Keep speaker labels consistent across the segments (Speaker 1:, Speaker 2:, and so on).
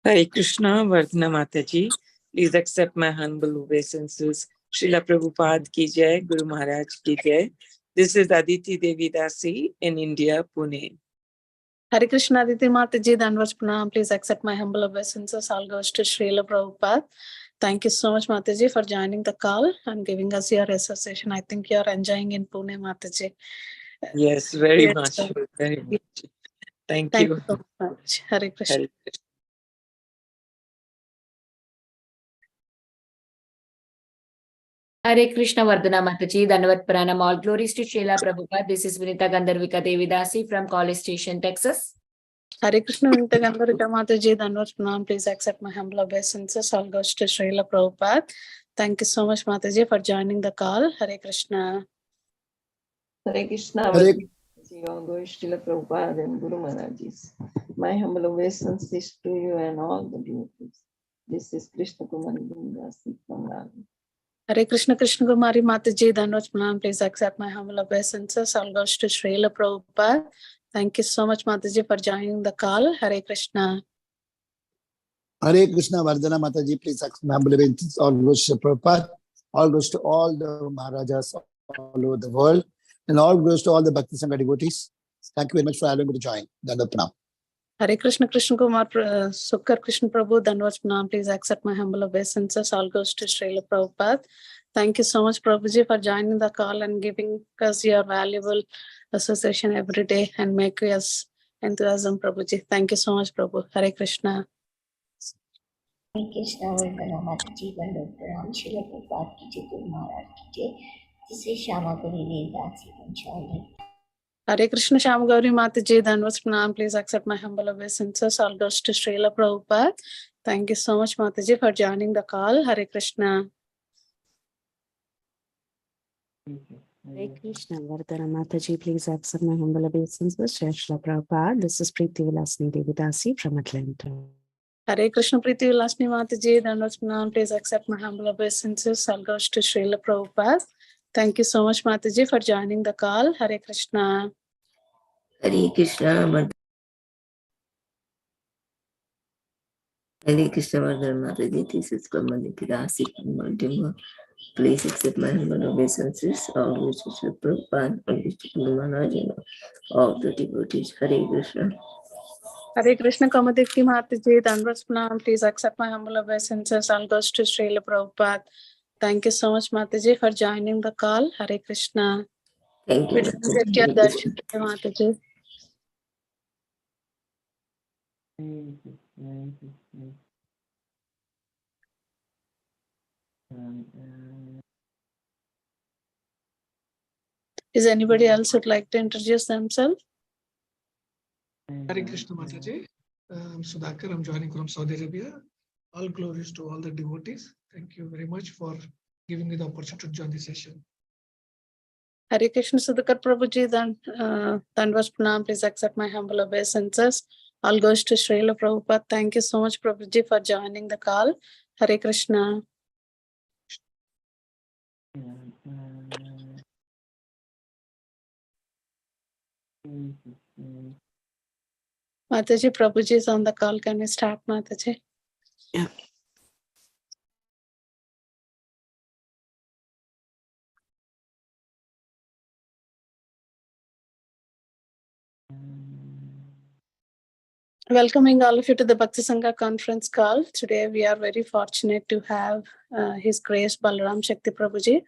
Speaker 1: Hare Krishna, Vardhana Mataji. Please accept my humble obeisances. Srila Prabhupada ki jai, Guru Maharaj ki jai. This is Aditi Devi Dasi in India, Pune.
Speaker 2: Hare Krishna, Aditi Mataji, Danvas Pranam. Please accept my humble obeisances. All goes to Srila Prabhupada. Thank you so much, Mataji, for joining the call and giving us your association. I think you are enjoying in Pune, Mataji.
Speaker 1: Yes, very
Speaker 2: Yes,
Speaker 1: much.
Speaker 2: sir.
Speaker 1: Very much. Thank
Speaker 2: Thank
Speaker 1: you.
Speaker 2: you so much. Hare Krishna.
Speaker 1: Hare Krishna.
Speaker 3: Hare Krishna, Vardhana Mataji, Dandavat Pranam. All glories to Srila Prabhupada. This is Vinita Gandharvika Devidasi from College Station, Texas.
Speaker 2: Hare Krishna, Vinita Gandharvika Mataji, Danvas Pranam. Please accept my humble obeisances. All goes to Srila Prabhupada. Thank you so much, Mataji, for joining the call. Hare Krishna.
Speaker 4: Hare Krishna, all goes to Srila Prabhupada and Guru Maharajis. My humble obeisances to you and all the devotees. This is Krishna Kumari Gundasi from Nagpur.
Speaker 2: Hare Krishna, Krishna Kumari Mataji, Danvas Pranam. Please accept my humble obeisances. All goes to Srila Prabhupada. Thank you so much, Mataji, for joining the call. Hare Krishna.
Speaker 5: Hare Krishna, Vardhana Mataji, please accept my humble obeisances. All goes to Prabhupada. All goes to all the Maharajas all over the world. And all goes to all the Bhakti Sanga devotees. Thank you very much for allowing me to join. Dandavat Pranam.
Speaker 2: Hare Krishna, Krishna Kumar, Sukkar Krishna Prabhu, Danvas Pranam. Please accept my humble obeisances. All goes to Srila Prabhupada. Thank you so much, Prabhuji, for joining the call and giving us your valuable association every day and make us enthusiasm, Prabhuji. Thank you so much, Prabhu. Hare Krishna.
Speaker 6: Hare Krishna, Vardhana Mataji, Dandavat Pranam, Srila Prabhupada ki jai, Guru Maharaj ki jai. This is Shama Gauri Devdasi from Charlotte.
Speaker 2: Hare Krishna, Shama Gauri Mataji, Danvas Pranam. Please accept my humble obeisances. All goes to Srila Prabhupada. Thank you so much, Mataji, for joining the call. Hare Krishna.
Speaker 7: Hare Krishna, Vardhana Mataji, please accept my humble obeisances. Srila Prabhupada. This is Preeti Vilasni Devidasi from Atlanta.
Speaker 2: Hare Krishna, Preeti Vilasni Mataji, Danvas Pranam. Please accept my humble obeisances. All goes to Srila Prabhupada. Thank you so much, Mataji, for joining the call. Hare Krishna.
Speaker 8: Hare Krishna, Hare Krishna, Vardhana Mataji, this is Kamali Pidasi from Baltimore. Please accept my humble obeisances. All goes to Srila Prabhupada, all goes to Guru Maharaj, all the devotees. Hare Krishna.
Speaker 2: Hare Krishna, Kamadikti Mataji, Danvas Pranam. Please accept my humble obeisances. All goes to Srila Prabhupada. Thank you so much, Mataji, for joining the call. Hare Krishna.
Speaker 8: Thank you.
Speaker 2: We didn't get your darshan, Mataji. Is anybody else would like to introduce themselves?
Speaker 9: Hare Krishna Mataji. I'm Sudhakar. I'm joining from Saudi Arabia. All glories to all the devotees. Thank you very much for giving me the opportunity to join this session.
Speaker 2: Hare Krishna, Sudhakar Prabhuji, Danvas Pranam. Please accept my humble obeisances. All goes to Srila Prabhupada. Thank you so much, Prabhuji, for joining the call. Hare Krishna. Mataji, Prabhuji is on the call. Can we start, Mataji?
Speaker 7: Yeah.
Speaker 2: Welcoming all of you to the Bhakti Sanga conference call. Today we are very fortunate to have His Grace Balaram Shakti Prabhuji.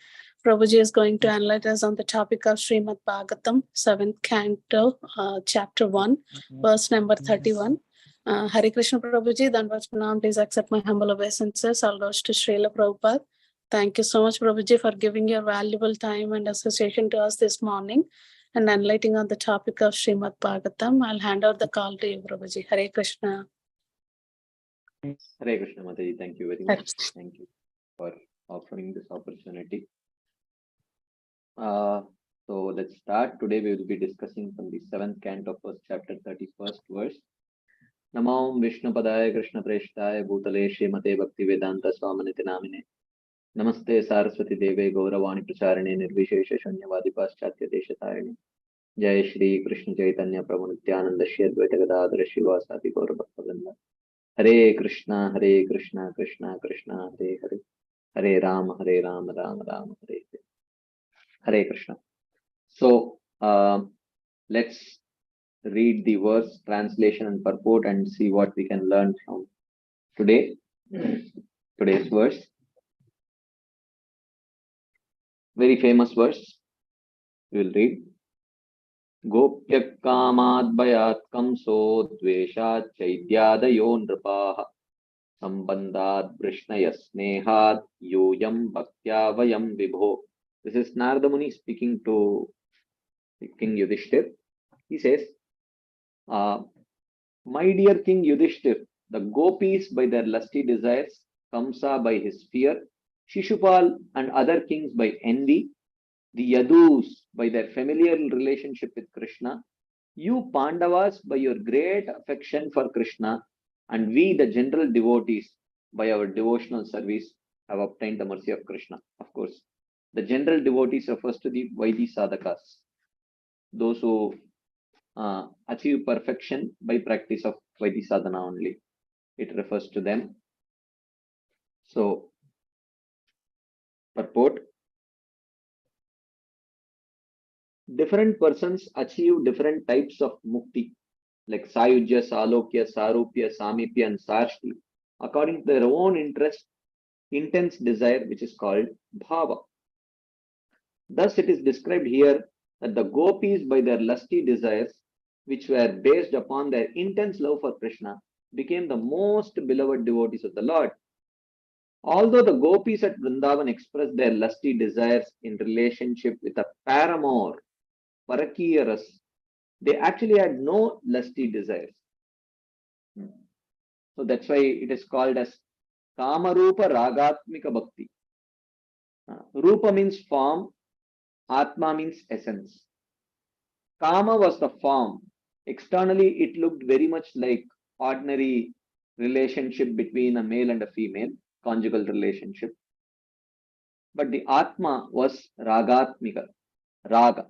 Speaker 2: Prabhuji is going to enlighten us on the topic of Srimad Bhagavatam, 7th canto, chapter 1, verse number 31. Hare Krishna Prabhuji, Danvas Pranam. Please accept my humble obeisances. All goes to Srila Prabhupada. Thank you so much, Prabhuji, for giving your valuable time and association to us this morning and enlightening on the topic of Srimad Bhagavatam. I'll hand over the call to you, Prabhuji. Hare Krishna.
Speaker 10: Hare Krishna Mataji, thank you very much. Thank you for offering this opportunity. So let's start. Today we will be discussing from the 7th canto, first chapter, 31st verse. Namo Vishnu Padaya Krishna Preshtaya Bhutale Srimate Bhakti Vedanta Swamaniti Namine. Namaste Saraswati Deve Gauravani Pracharane Nirvishesha Shunyavadi Paschatya Deshatayane. Jai Shri Krishna Chaitanya Prabhu Nityananda Shri Advaita Gadadhara Shivasati Gaura Bhakta Vrinda. Hare Krishna, Krishna Krishna, Hare Hare, Hare Rama, Rama Rama, Hare Hare. Hare Krishna. So let's read the verse, translation and purport and see what we can learn from today's verse. Very famous verse. We will read. Gopyak kamad bayat kamso dveshat chaityadayo nripaha sambandhat vrishnaya snehat yoyam bhaktya vayam vibho. This is Narada Muni speaking to King Yudhishthir. He says, my dear King Yudhishthir, the gopis by their lusty desires, Kamsa by his fear, Shishupal and other kings by envy, the Yadus by their familiar relationship with Krishna, you Pandavas by your great affection for Krishna, and we the general devotees by our devotional service have obtained the mercy of Krishna. Of course, the general devotees refers to the Vaidhi Sadhakas, those who achieve perfection by practice of Vaidhi Sadhana only. It refers to them. So, purport. Different persons achieve different types of mukti, like Sayujya, Salokya, Sarupya, Samipya, and Sarshti, according to their own interest, intense desire, which is called bhava. Thus, it is described here that the gopis, by their lusty desires, which were based upon their intense love for Krishna, became the most beloved devotees of the Lord. Although the gopis at Vrindavan expressed their lusty desires in relationship with a paramour, Parakiyaras, they actually had no lusty desires. So that's why it is called as Kamarupa Ragatmika Bhakti. Rupa means form, Atma means essence. Kama was the form. Externally, it looked very much like ordinary relationship between a male and a female, conjugal relationship. But the Atma was Ragatmika, Raga.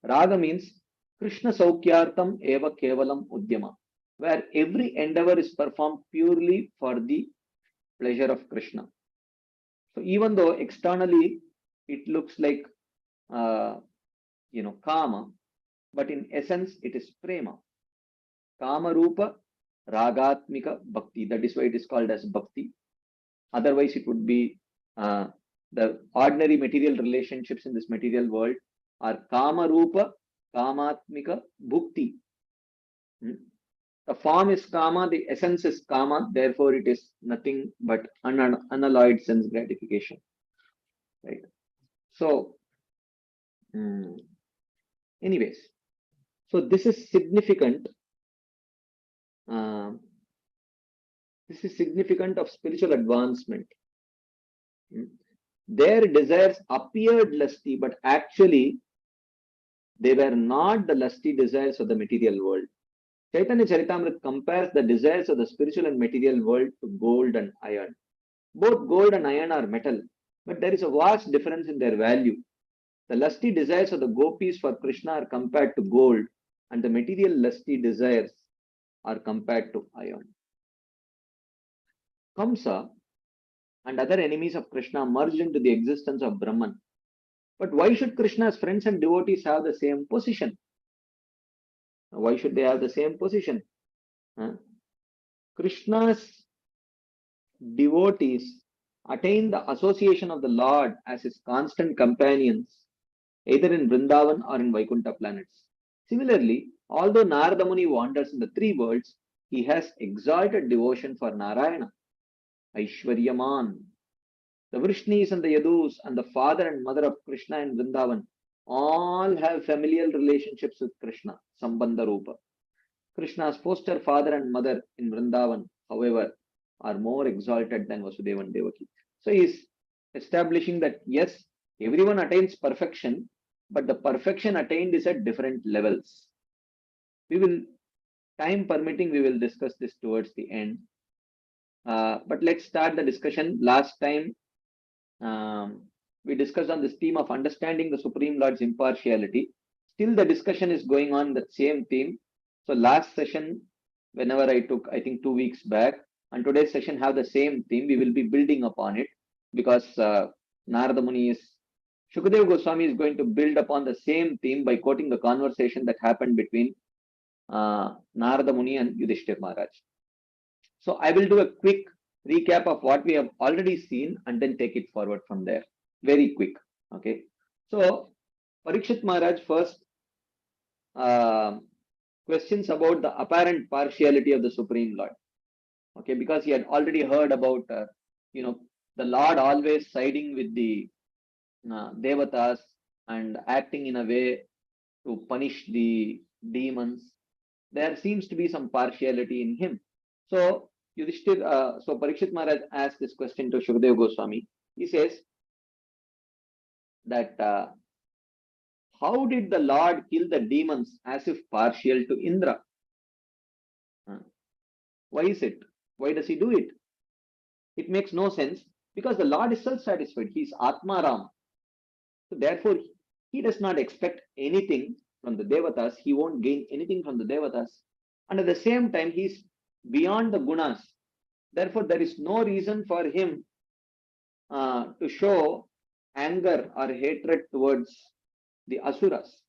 Speaker 10: Raga means Krishna Saukyartam Eva Kevalam Udyama, where every endeavor is performed purely for the pleasure of Krishna. So even though externally it looks like Kama, but in essence it is Prema. Kama Rupa Ragatmika Bhakti. That is why it is called as Bhakti. Otherwise it would be the ordinary material relationships in this material world are Kama Rupa Kamatmika Bhukti. The form is Kama, the essence is Kama, therefore it is nothing but unalloyed sense gratification. Right. So, anyways, so this is significant. This is significant of spiritual advancement. Their desires appeared lusty, but actually they were not the lusty desires of the material world. Chaitanya Charitamrita compares the desires of the spiritual and material world to gold and iron. Both gold and iron are metal, but there is a vast difference in their value. The lusty desires of the gopis for Krishna are compared to gold, and the material lusty desires are compared to iron. Kamsa and other enemies of Krishna merged into the existence of Brahman. But why should Krishna's friends and devotees have the same position? Why should they have the same position? Krishna's devotees attain the association of the Lord as his constant companions, either in Vrindavan or in Vaikuntha planets. Similarly, although Narada Muni wanders in the three worlds, he has exalted devotion for Narayana, Aishwaryaman. The Vrishnis and the Yadus and the father and mother of Krishna in Vrindavan all have familial relationships with Krishna, Sambandha Rupa. Krishna's foster father and mother in Vrindavan, however, are more exalted than Vasudeva and Devaki. So he is establishing that yes, everyone attains perfection, but the perfection attained is at different levels. We will, time permitting, we will discuss this towards the end. But let's start the discussion. Last time, we discussed on this theme of understanding the Supreme Lord's impartiality. Still the discussion is going on that same theme. So last session, whenever I took, I think 2 weeks back, and today's session have the same theme. We will be building upon it because Narada Muni is, Shukadeva Goswami is going to build upon the same theme by quoting the conversation that happened between Narada Muni and Yudhishthir Maharaj. So I will do a quick recap of what we have already seen and then take it forward from there. Very quick. Okay. So Parikshit Maharaj first questions about the apparent partiality of the Supreme Lord. Okay, because he had already heard about, the Lord always siding with the Devatas and acting in a way to punish the demons. There seems to be some partiality in him. So so Parikshit Maharaj asked this question to Shukadeva Goswami. He says that how did the Lord kill the demons as if partial to Indra? Why is it? Why does he do it? It makes no sense because the Lord is self-satisfied. He is Atmaram. So therefore, he does not expect anything from the Devatas. He won't gain anything from the Devatas. And at the same time, he is beyond the Gunas. Therefore, there is no reason for him to show anger or hatred towards the Asuras.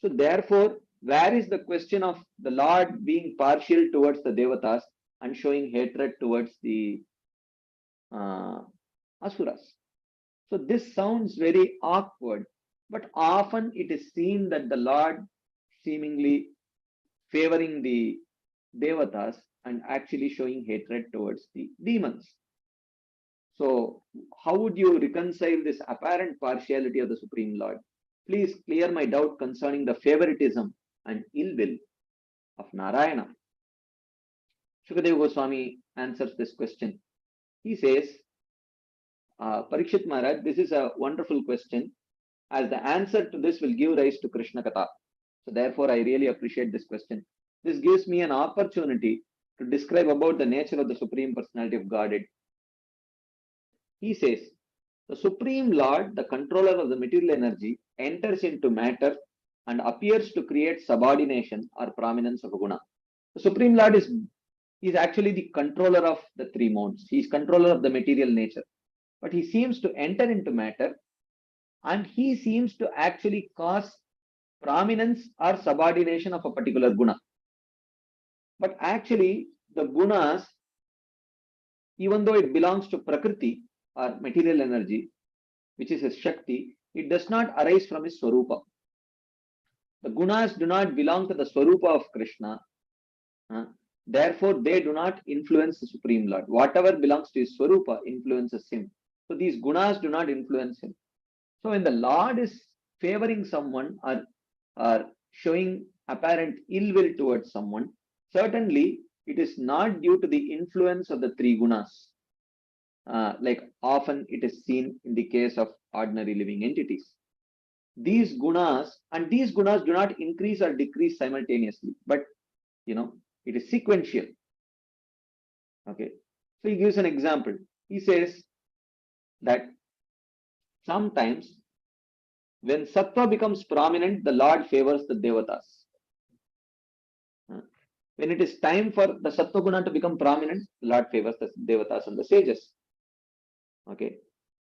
Speaker 10: So therefore, where is the question of the Lord being partial towards the Devatas and showing hatred towards the Asuras? So this sounds very awkward, but often it is seen that the Lord seemingly favoring the Devatas and actually showing hatred towards the demons. So how would you reconcile this apparent partiality of the Supreme Lord? Please clear my doubt concerning the favoritism and ill will of Narayana. Shukadeva Goswami answers this question. He says, Parikshit Maharaj, this is a wonderful question, as the answer to this will give rise to Krishna Katha. So therefore, I really appreciate this question. This gives me an opportunity to describe about the nature of the Supreme Personality of Godhead. He says, the Supreme Lord, the controller of the material energy, enters into matter and appears to create subordination or prominence of a guna. The Supreme Lord is actually the controller of the three modes. He is controller of the material nature. But he seems to enter into matter and he seems to actually cause prominence or subordination of a particular guna. But actually, the gunas, even though it belongs to Prakriti or material energy, which is his Shakti, it does not arise from his swaroopa. The gunas do not belong to the swaroopa of Krishna. Therefore, they do not influence the Supreme Lord. Whatever belongs to his swaroopa influences him. So these gunas do not influence him. So when the Lord is favoring someone or showing apparent ill will towards someone, certainly it is not due to the influence of the three gunas. Like often it is seen in the case of ordinary living entities. These gunas do not increase or decrease simultaneously, but it is sequential. Okay. So he gives an example. He says that sometimes when Sattva becomes prominent, the Lord favors the Devatas. When it is time for the Sattva Guna to become prominent, the Lord favors the Devatas and the sages. Okay.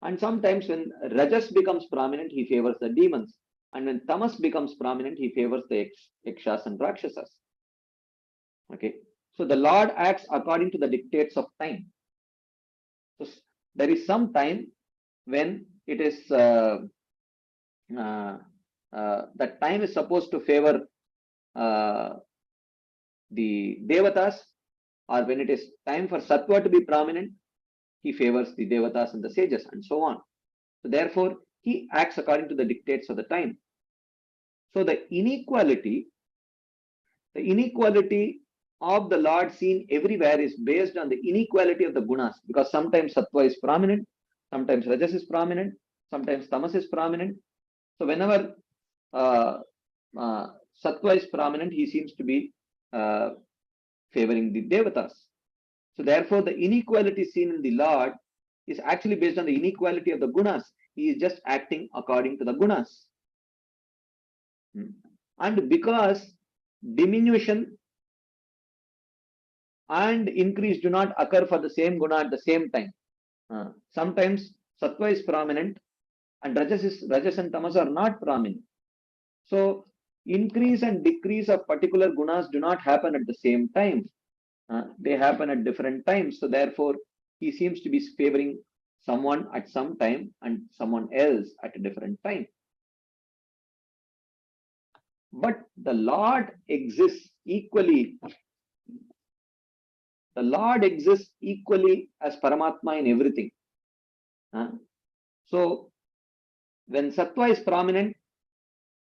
Speaker 10: And sometimes when Rajas becomes prominent, he favors the demons. And when Tamas becomes prominent, he favors the Yakshas and Rakshasas. Okay. So the Lord acts according to the dictates of time. So there is some time when it is that time is supposed to favor the Devatas, or when it is time for Sattva to be prominent, he favors the Devatas and the sages, and so on. So therefore, he acts according to the dictates of the time. So the inequality of the Lord seen everywhere is based on the inequality of the gunas, because sometimes Sattva is prominent, sometimes Rajas is prominent, sometimes Tamas is prominent. So whenever Sattva is prominent, he seems to be favoring the Devatas. So therefore, the inequality seen in the Lord is actually based on the inequality of the gunas. He is just acting according to the gunas. And because diminution and increase do not occur for the same guna at the same time. Sometimes sattva is prominent and rajas and tamas are not prominent. So increase and decrease of particular gunas do not happen at the same time. They happen at different times. So therefore, he seems to be favoring someone at some time and someone else at a different time. But the Lord exists equally. The Lord exists equally as Paramatma in everything. So when Sattva is prominent,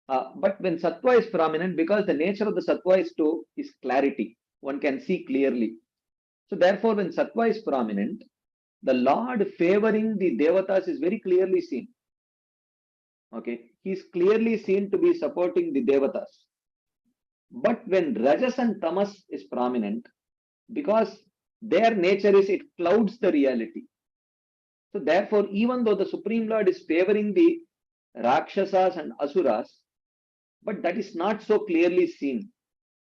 Speaker 10: but when Sattva is prominent, because the nature of the Sattva is clarity, one can see clearly. So therefore, when Sattva is prominent, the Lord favoring the Devatas is very clearly seen. Okay, he is clearly seen to be supporting the Devatas. But when Rajas and Tamas is prominent, because their nature is it clouds the reality. So therefore, even though the Supreme Lord is favoring the Rakshasas and Asuras, but that is not so clearly seen.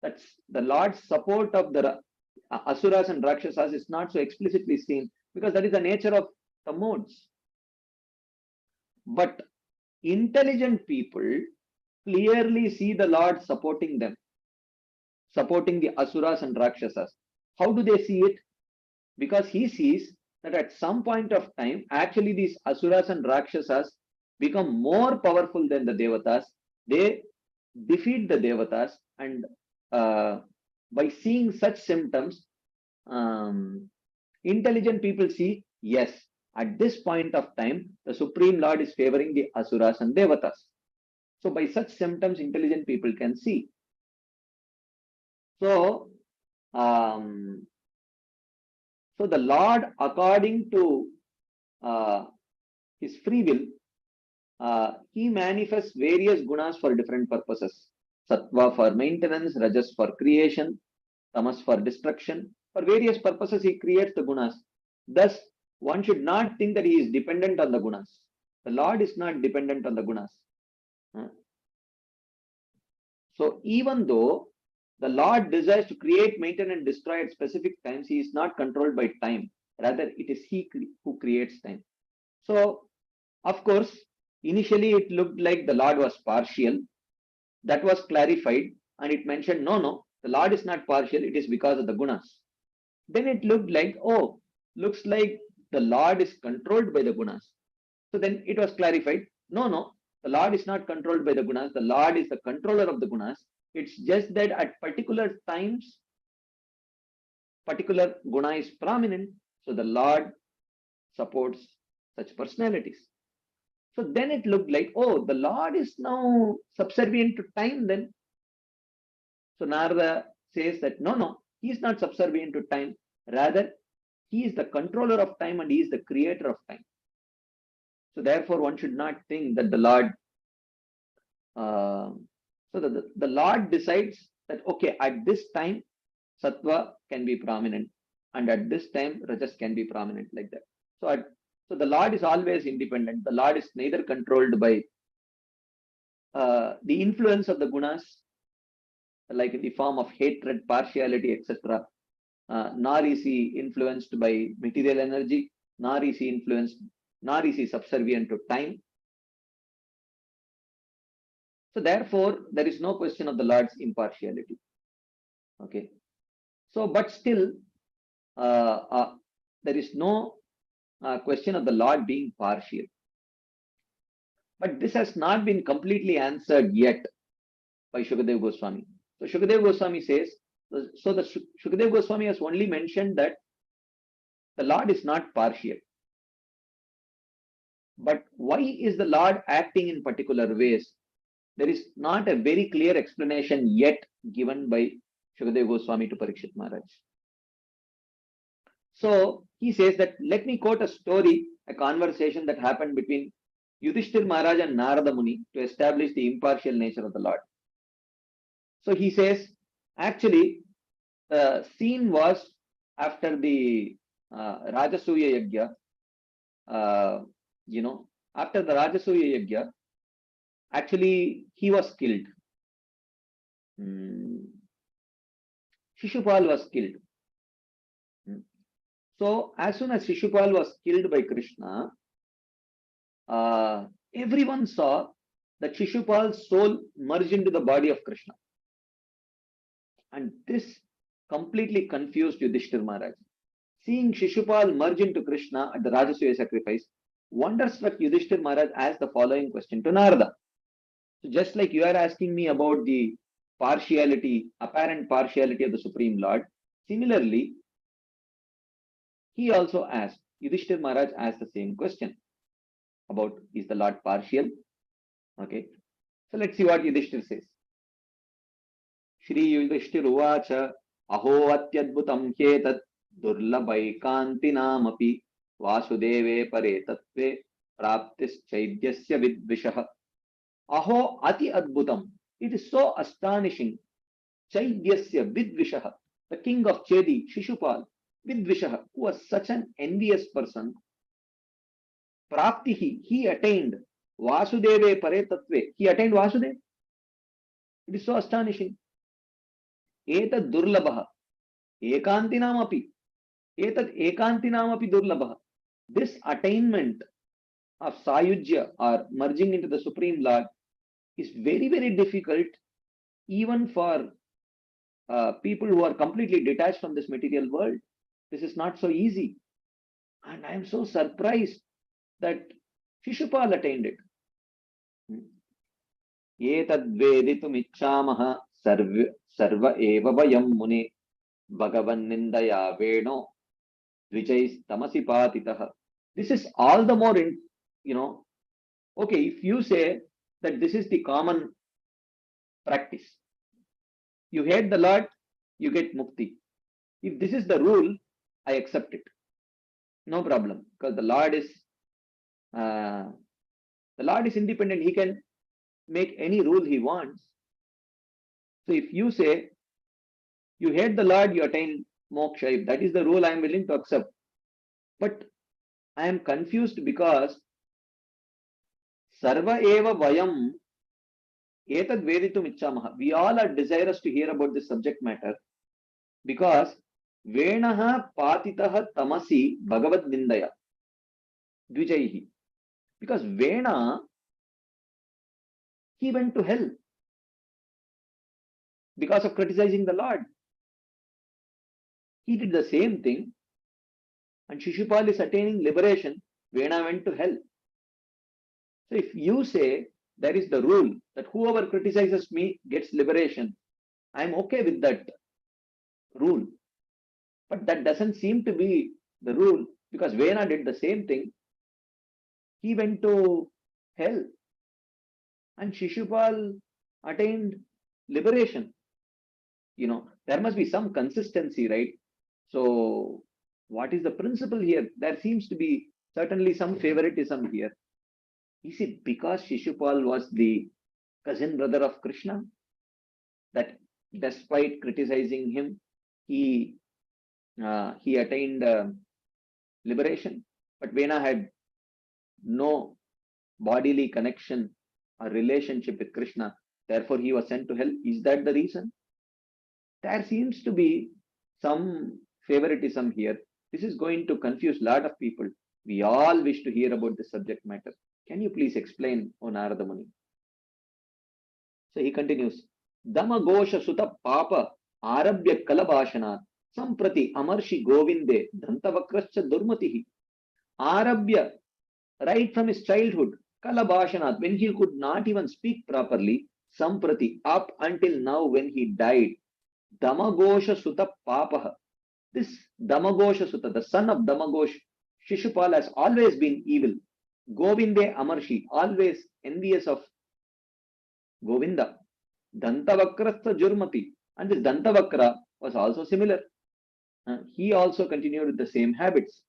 Speaker 10: That's the Lord's support of the Asuras and Rakshasas is not so explicitly seen, because that is the nature of the modes. But intelligent people clearly see the Lord supporting them, supporting the Asuras and Rakshasas. How do they see it? Because he sees that at some point of time, actually these Asuras and Rakshasas become more powerful than the Devatas. They defeat the Devatas, and by seeing such symptoms, intelligent people see, yes, at this point of time, the Supreme Lord is favoring the Asuras and Devatas. So by such symptoms, intelligent people can see. So, so the Lord, according to his free will, he manifests various gunas for different purposes. Sattva for maintenance, Rajas for creation, Tamas for destruction. For various purposes, he creates the gunas. Thus, one should not think that he is dependent on the gunas. The Lord is not dependent on the gunas. So even though the Lord desires to create, maintain, and destroy at specific times, he is not controlled by time. Rather, it is he who creates time. So, of course, initially it looked like the Lord was partial. That was clarified, and it mentioned, no, the Lord is not partial, it is because of the gunas. Then it looked like, oh, looks like the Lord is controlled by the gunas. So then it was clarified, no, the Lord is not controlled by the gunas, the Lord is the controller of the gunas. It's just that at particular times, particular guna is prominent, so the Lord supports such personalities. So then it looked like, oh, the Lord is now subservient to time then. So Narada says that, no, he is not subservient to time. Rather, he is the controller of time and he is the creator of time. So therefore, one should not think that the Lord, the Lord decides that, okay, at this time, Sattva can be prominent, and at this time, Rajas can be prominent, like that. So the Lord is always independent. The Lord is neither controlled by the influence of the gunas, like in the form of hatred, partiality, etc. Nor is he influenced by material energy, nor is he subservient to time. So therefore, there is no question of the Lord's impartiality. Okay. So, but still, there is no question of the Lord being partial. But this has not been completely answered yet by Shukadeva Goswami. So Shukadeva Goswami says, so the Shukadeva Goswami has only mentioned that the Lord is not partial. But why is the Lord acting in particular ways? There is not a very clear explanation yet given by Shukadeva Goswami to Parikshit Maharaj. So he says that, let me quote a story, a conversation that happened between Yudhishthir Maharaj and Narada Muni to establish the impartial nature of the Lord. So he says, actually, the scene was after the Rajasuya Yajna. After the Rajasuya Yajna, actually he was killed. Shishupal was killed. So as soon as Shishupal was killed by Krishna, everyone saw that Shishupal's soul merged into the body of Krishna. And this completely confused Yudhishthir Maharaj. Seeing Shishupal merge into Krishna at the Rajasuya sacrifice, wonderstruck Yudhishthir Maharaj asked the following question to Narada. So just like you are asking me about the partiality, apparent partiality of the Supreme Lord, similarly, he also asked, Yudhishthir Maharaj asked the same question about, is the Lord partial? Okay. So let's see what Yudhishthir says. Shri Yudhishthir Uvacha Aho Atyadbhutam Khetat Durlabhaikantinamapi Vasudeve Pare Tattve Praptis Chaidyasya Vidvishah. Aho Ati Adbhutam. It is so astonishing. Chaidyasya Vidvishah. The king of Chedi, Shishupal, Vidvishah, who was such an envious person. Praptihi, he attained. Vasudeve Pare Tattve. He attained Vasudev. It is so astonishing. Etad Durlabha. Ekantinamapi. Etad Ekantinamapi Durlabha. This attainment of Sayujya or merging into the Supreme Lord is very, very difficult even for people who are completely detached from this material world. This is not so easy. And I am so surprised that Shishupal attained it. Etad veditum ichchamaha sarva eva vayam mune bhagavan nindaya veno dvijais tamasi patitah. This is all the more, okay, if you say that this is the common practice, you hate the Lord, you get mukti. If this is the rule, I accept it. No problem, because the Lord is independent. He can make any rule he wants. So if you say you hate the Lord, you attain moksha. If that is the rule, I am willing to accept. But I am confused because Sarva eva vayam etad veditum ichchamaha. We all are desirous to hear about this subject matter because venaha patitaha tamasi bhagavad nindaya dvijaihi. Because Vena, he went to hell because of criticizing the Lord. He did the same thing, and Shishupal is attaining liberation. Vena went to hell. So if you say there is the rule that whoever criticizes me gets liberation, I am okay with that rule. But that doesn't seem to be the rule because Vena did the same thing. He went to hell. And Shishupal attained liberation. There must be some consistency, right? So what is the principle here? There seems to be certainly some favoritism here. Is it because Shishupal was the cousin brother of Krishna that despite criticizing him, he attained liberation? But Vena had no bodily connection or relationship with Krishna. Therefore, he was sent to hell. Is that the reason? There seems to be some favoritism here. This is going to confuse a lot of people. We all wish to hear about this subject matter. Can you please explain, O Narada Muni? So he continues. Dama Gosha Sutta Papa Arabhya Kalabhashanat Samprati Amarshi Govinde Dantavakrascha Durmatihi. Arabhya, right from his childhood, Kalabhashanat, when he could not even speak properly, Samprati, up until now when he died, Damagosha Sutta Papa. This Damagosha Sutta, the son of Damagosh, Shishupal, has always been evil. Govinde Amarshi, always envious of Govinda. Dantavakrastha Jurmati. And this Dantavakra was also similar. He also continued with the same habits.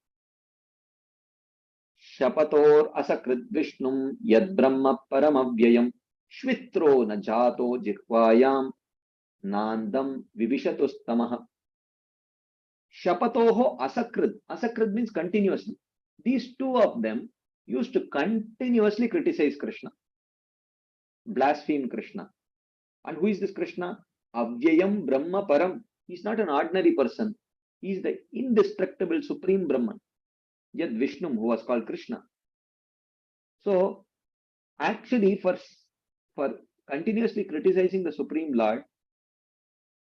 Speaker 10: Shapator asakrit Vishnum yad Brahma paramavyayam Shvitro na jato jikvayam Nandam Vibhishatustamaha. Shapatoho asakrit. Asakrit means continuously. These two of them used to continuously criticize Krishna, blaspheme Krishna. And who is this Krishna? Avyayam Brahma Param. He is not an ordinary person. He is the indestructible Supreme Brahman. Yad Vishnum, who was called Krishna. So, actually, for continuously criticizing the Supreme Lord,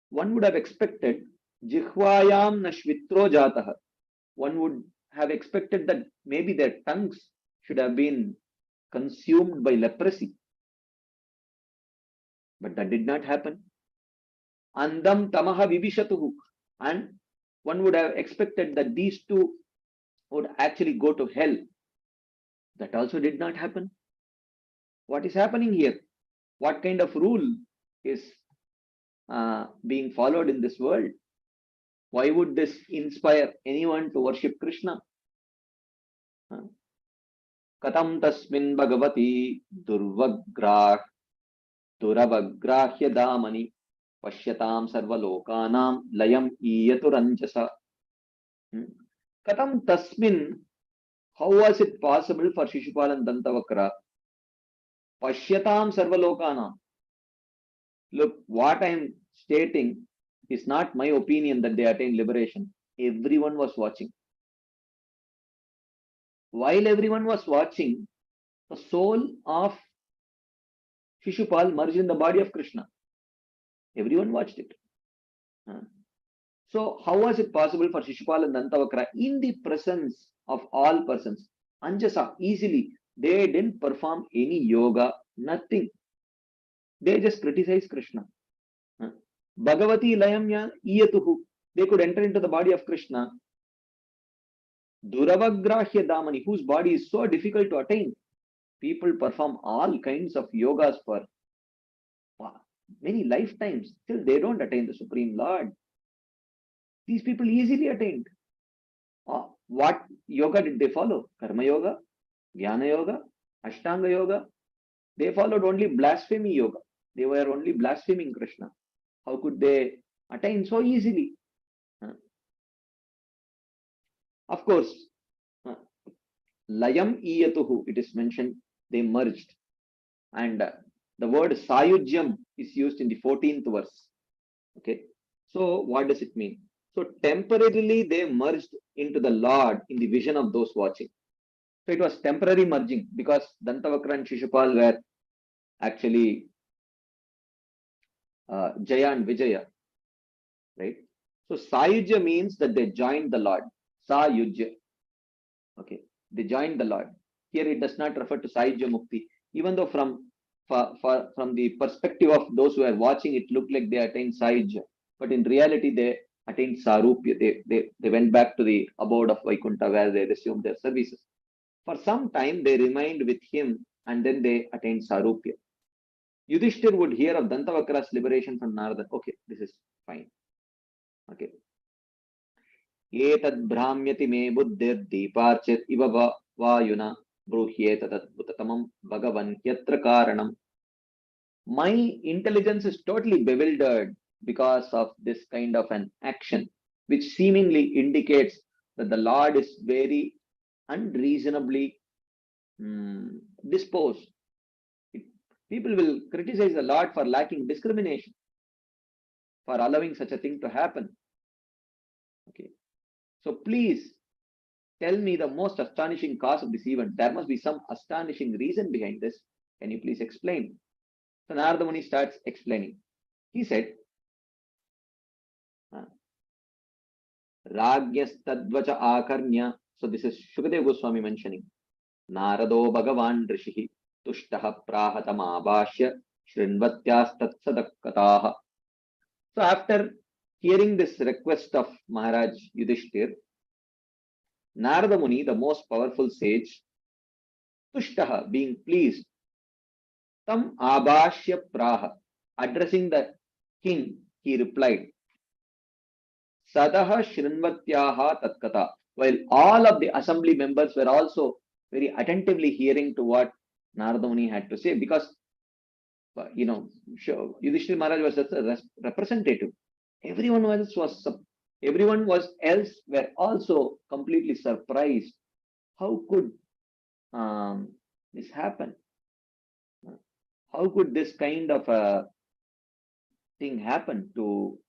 Speaker 10: one would have expected Jihvayam Nashvitro Jataha. One would have expected that maybe their tongues should have been consumed by leprosy. But that did not happen. Andam Tamaha Vibhishatuhu. And one would have expected that these two would actually go to hell. That also did not happen. What is happening here? What kind of rule is being followed in this world? Why would this inspire anyone to worship Krishna? Katam tasmin bhagavati durvagrahya damani pashyatam sarvalokanam layam iyaturanjasa. Katam tasmin, how was it possible for Shishupal and Dantavakra? Pashyatam sarvalokanam. Look, what I am stating is not my opinion that they attained liberation. Everyone was watching. While everyone was watching, the soul of Shishupal merged in the body of Krishna. Everyone watched it. So, how was it possible for Shishupal and Dantavakra in the presence of all persons? Anjasa, easily, they didn't perform any yoga, nothing. They just criticized Krishna. Bhagavati layam iyatuhu. They could enter into the body of Krishna. Duravagrahya damani, whose body is so difficult to attain. People perform all kinds of yogas for many lifetimes. Still, they don't attain the Supreme Lord. These people easily attained. What yoga did they follow? Karma yoga, Jnana yoga, Ashtanga yoga. They followed only blasphemy yoga. They were only blaspheming Krishna. How could they attain so easily? Of course, layam iyatuhu, it is mentioned, they merged. And the word sayujyam is used in the 14th verse. Okay. So what does it mean? So temporarily they merged into the Lord in the vision of those watching. So it was temporary merging because Dantavakra and Shishupal were actually Jaya and Vijaya, right? So Sayujya means that they joined the Lord. Sayujya. Okay, they joined the Lord. Here it does not refer to Sayujya Mukti, even though from the perspective of those who are watching, it looked like they attained Sayujya, but in reality they attained Sarupya. They went back to the abode of Vaikuntha where they resumed their services. For some time they remained with him and then they attained Sarupya. Yudhishthir would hear of Dantavakra's liberation from Narada. Okay, this is fine. Okay. Etad brahmyati me buddhir deeparchet iva vayuna bruhyeta tadbhutatamam bhagavan yatra karanam. My intelligence is totally bewildered because of this kind of an action, which seemingly indicates that the Lord is very unreasonably disposed. People will criticize the Lord for lacking discrimination, for allowing such a thing to happen. Okay. So please tell me the most astonishing cause of this event. There must be some astonishing reason behind this. Can you please explain? So Narada Muni starts explaining. He said, Ragyas tadvacha akarnya. So this is Shukadeva Goswami mentioning. Narado Bhagavan Rishihi Tushtaha Prahatam Abhashya Shrinvatyas Tatsadakataha. So after hearing this request of Maharaj Yudhishthir, Narada Muni, the most powerful sage, Tushtaha, being pleased, Tam Abhashya Praha, addressing the king, he replied, Sadaha Shrinvatyaha Tatkata. While all of the assembly members were also very attentively hearing to what Narada Muni had to say, because Yudhishthira Maharaj was just a representative. Everyone else were also completely surprised. How could this happen? How could this kind of a thing happen to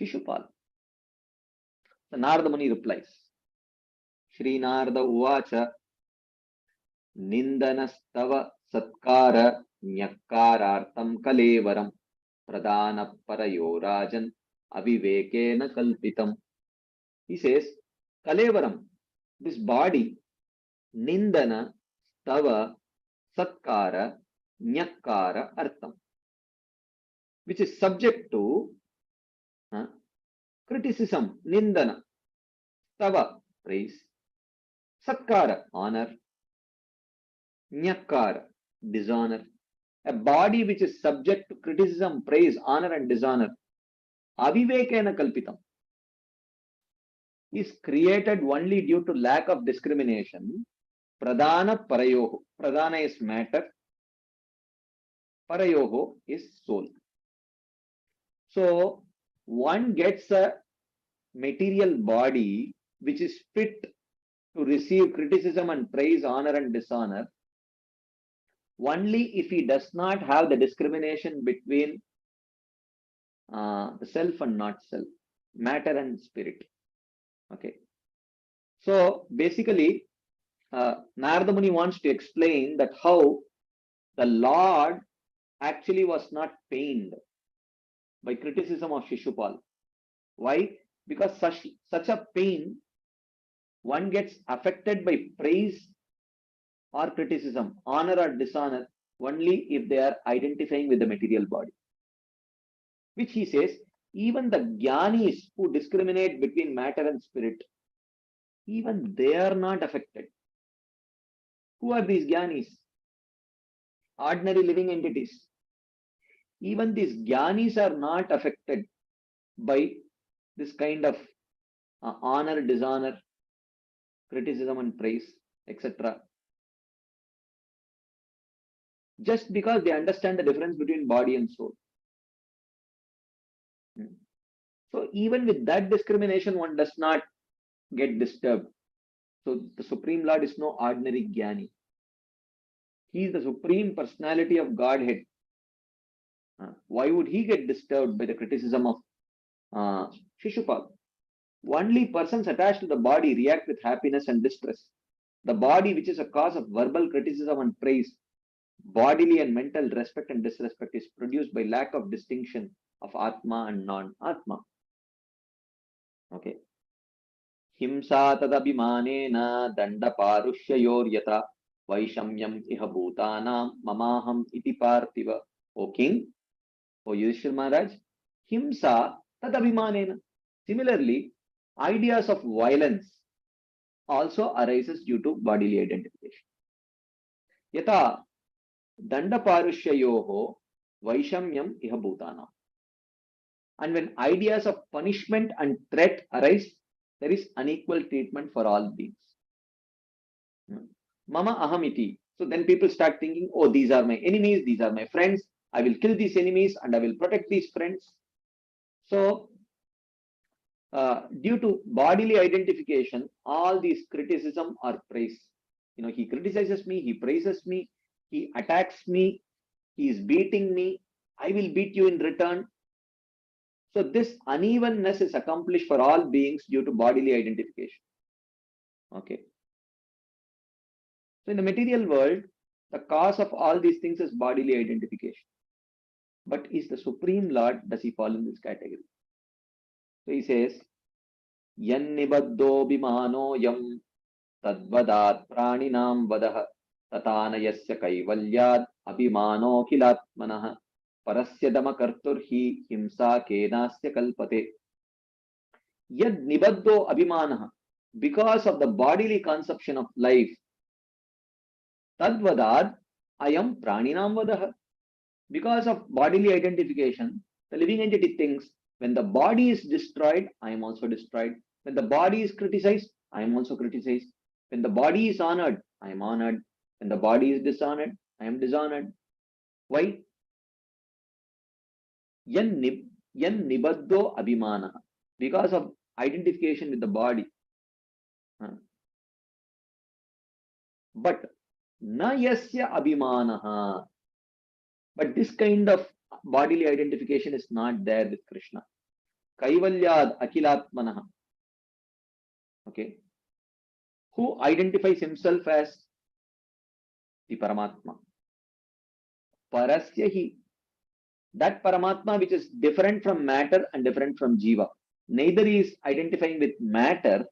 Speaker 10: Shishupal. So Narada Muni replies, Shri Narada Uvacha Nindanastava Satkara Nyakarartam Kalevaram Pradana Parayo Rajan Avivekena Kalpitam. He says, Kalevaram, this body, Nindana Stava Satkara Nyakara Artham, which is subject to criticism, Nindana, Stava, praise, Satkara, honor, Nyakara, dishonor. A body which is subject to criticism, praise, honor and dishonor, Avivekena Kalpitam, is created only due to lack of discrimination. Pradana Parayoho. Pradana is matter. Parayoho is soul. So one gets a material body which is fit to receive criticism and praise, honor and dishonor only if he does not have the discrimination between the self and not self, matter and spirit. Okay. So basically, Narada Muni wants to explain that how the Lord actually was not pained by criticism of Shishupal. Why? Because such a pain, one gets affected by praise or criticism, honor or dishonor, only if they are identifying with the material body. Which he says, even the Jnanis who discriminate between matter and spirit, even they are not affected. Who are these Jnanis? Ordinary living entities. Even these Jnanis are not affected by this kind of honor, dishonor, criticism and praise, etc. Just because they understand the difference between body and soul. So even with that discrimination, one does not get disturbed. So the Supreme Lord is no ordinary Jnani. He is the Supreme Personality of Godhead. Why would he get disturbed by the criticism of Shishupal? Only persons attached to the body react with happiness and distress. The body, which is a cause of verbal criticism and praise, bodily and mental respect and disrespect, is produced by lack of distinction of Atma and non-Atma. Okay. Himsa tadabhimanena danda parushyayor yata vaishamyam iha bhutanam mamaham iti parthiva. O King, O Yudhishthira Maharaj, himsa tadabhimanena. Similarly, ideas of violence also arises due to bodily identification. Yata danda parushyayoho vaishamyam iha bhutanam. And when ideas of punishment and threat arise, there is unequal treatment for all beings. Mama ahamiti. So then people start thinking, oh, these are my enemies, these are my friends. I will kill these enemies and I will protect these friends. So due to bodily identification, all these criticism or praise. He criticizes me, he praises me, he attacks me, he is beating me, I will beat you in return. So this unevenness is accomplished for all beings due to bodily identification. Okay. So in the material world, the cause of all these things is bodily identification. But is the Supreme Lord, does he fall in this category? So he says, Yannibaddo bimano yam tadvadat praninam vadaha tatanayasya kaivalyad abhimano kilatmanah parasya damakarturhi himsa kenasya kalpate. Yad nibaddo abhimanah, because of the bodily conception of life, tadvadat ayam praninam vadaha. Because of bodily identification, the living entity thinks, when the body is destroyed, I am also destroyed. When the body is criticized, I am also criticized. When the body is honored, I am honored. When the body is dishonored, I am dishonored. Why? Yan nibaddo abhimana. Because of identification with the body. But na yasya abhimanaha. But this kind of bodily identification is not there with Krishna. Kaivalyad Akilatmanaha. Okay. Who identifies himself as the Paramatma. Parasyahi. That Paramatma which is different from matter and different from Jiva. Neither is identifying with matter,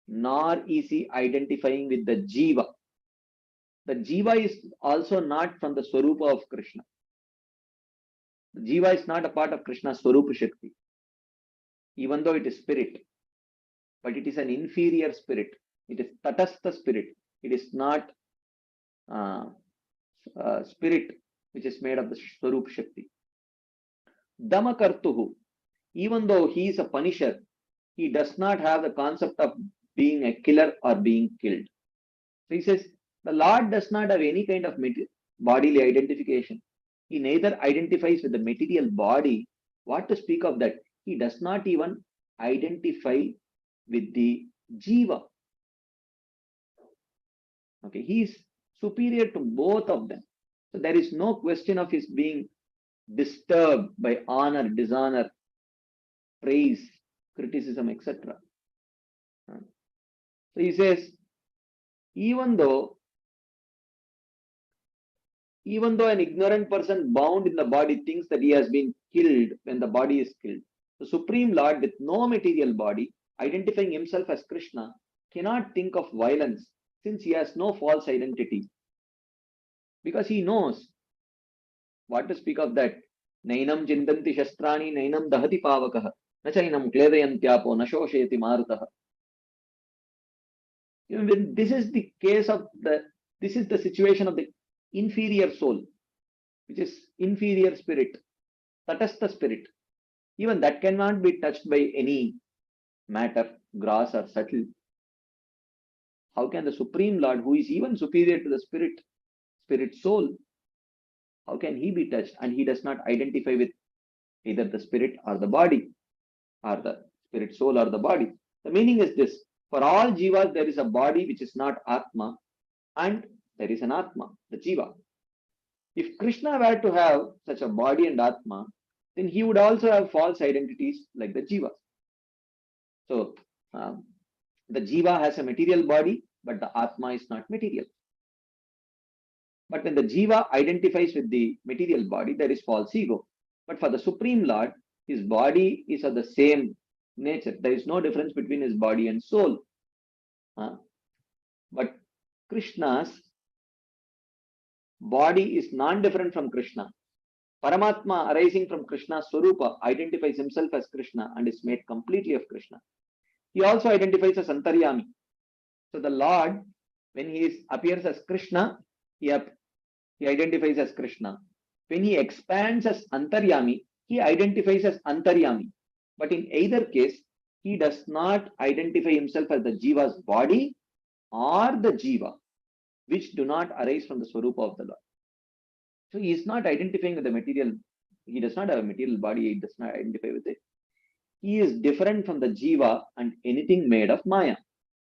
Speaker 10: nor is he identifying with the Jiva. The Jiva is also not from the swaroopa of Krishna. The Jiva is not a part of Krishna's swaroopa Shakti, even though it is spirit. But it is an inferior spirit. It is tatastha spirit. It is not spirit which is made of the swaroopa Shakti. Damakartuhu. Even though he is a punisher, he does not have the concept of being a killer or being killed. So he says, the Lord does not have any kind of bodily identification. He neither identifies with the material body. What to speak of that? He does not even identify with the Jiva. Okay, he is superior to both of them. So there is no question of his being disturbed by honor, dishonor, praise, criticism, etc. So he says, even though an ignorant person bound in the body thinks that he has been killed when the body is killed, the Supreme Lord with no material body, identifying himself as Krishna, cannot think of violence since he has no false identity. Because he knows what to speak of that. Nainam chintanti shastrani nainam dahati pavakaha nachainam kledayantyapo nashosheti marutaha. When this is the case of this is the situation of the inferior soul, which is inferior spirit, tatastha spirit. Even that cannot be touched by any matter, gross or subtle. How can the Supreme Lord, who is even superior to the spirit soul, how can he be touched? And he does not identify with either the spirit or the body, or the spirit soul or the body. The meaning is this: for all jivas, there is a body which is not Atma, and there is an Atma, the Jiva. If Krishna were to have such a body and Atma, then he would also have false identities like the Jiva. So, the Jiva has a material body, but the Atma is not material. But when the Jiva identifies with the material body, there is false ego. But for the Supreme Lord, his body is of the same nature. There is no difference between his body and soul. But Krishna's body is non-different from Krishna. Paramatma arising from Krishna's swaroopa identifies himself as Krishna and is made completely of Krishna. He also identifies as Antaryami. So the Lord, when he appears as Krishna, he identifies as Krishna. When he expands as Antaryami, he identifies as Antaryami. But in either case, he does not identify himself as the Jiva's body or the Jiva, which do not arise from the swaroopa of the Lord. So he is not identifying with the material. He does not have a material body. He does not identify with it. He is different from the Jiva and anything made of Maya.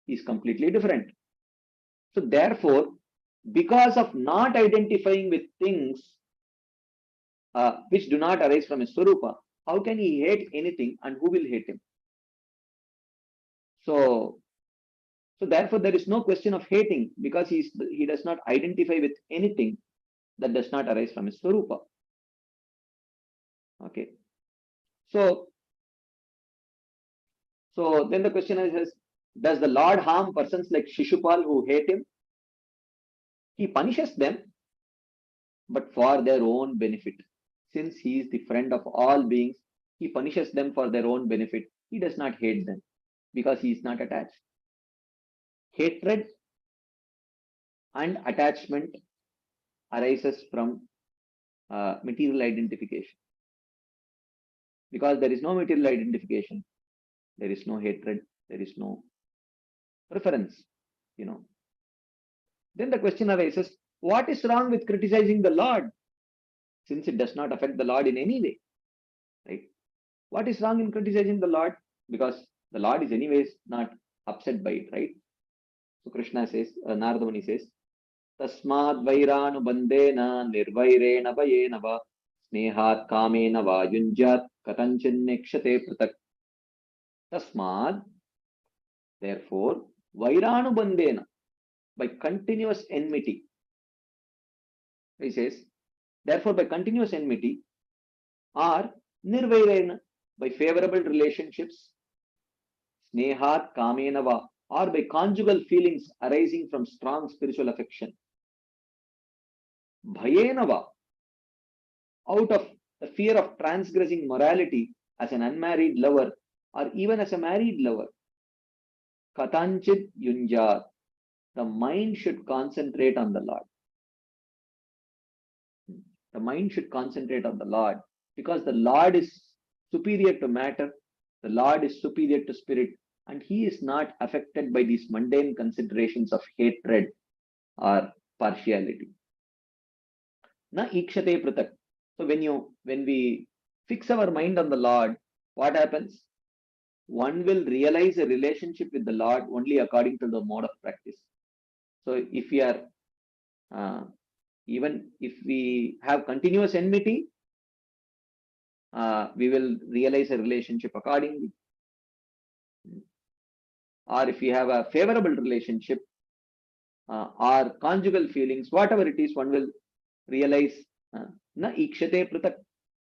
Speaker 10: He is completely different. So therefore, because of not identifying with things which do not arise from his swarupa, how can he hate anything, and who will hate him? So therefore there is no question of hating, because he does not identify with anything that does not arise from his swarupa. Okay. So then the question is, does the Lord harm persons like Shishupal who hate him? He punishes them, but for their own benefit. Since he is the friend of all beings, he punishes them for their own benefit. He does not hate them because he is not attached. Hatred and attachment arises from material identification. Because there is no material identification, there is no hatred, there is no preference, Then the question arises, what is wrong with criticizing the Lord? Since it does not affect the Lord in any way, right? What is wrong in criticizing the Lord? Because the Lord is anyways not upset by it, right? So Krishna says, Narada Muni says, Tasmad vairanu bandena nirvairena vayena va Snehat kamena va yunjat katanchinekshate pratak. Tasmad, therefore, vairanu by continuous enmity. He says, therefore, by continuous enmity, or nirvairena, by favorable relationships, snehat kamenava, or by conjugal feelings arising from strong spiritual affection, bhayenava, out of the fear of transgressing morality as an unmarried lover or even as a married lover, katanchit yunjat, the mind should concentrate on the Lord. The mind should concentrate on the Lord because the Lord is superior to matter, the Lord is superior to spirit, and he is not affected by these mundane considerations of hatred or partiality. Na ikshate pratak. So when we fix our mind on the Lord, what happens? One will realize a relationship with the Lord only according to the mode of practice. So if we are even if we have continuous enmity, we will realize a relationship accordingly. Or if we have a favorable relationship or conjugal feelings, whatever it is, one will realize na ikshate pratak.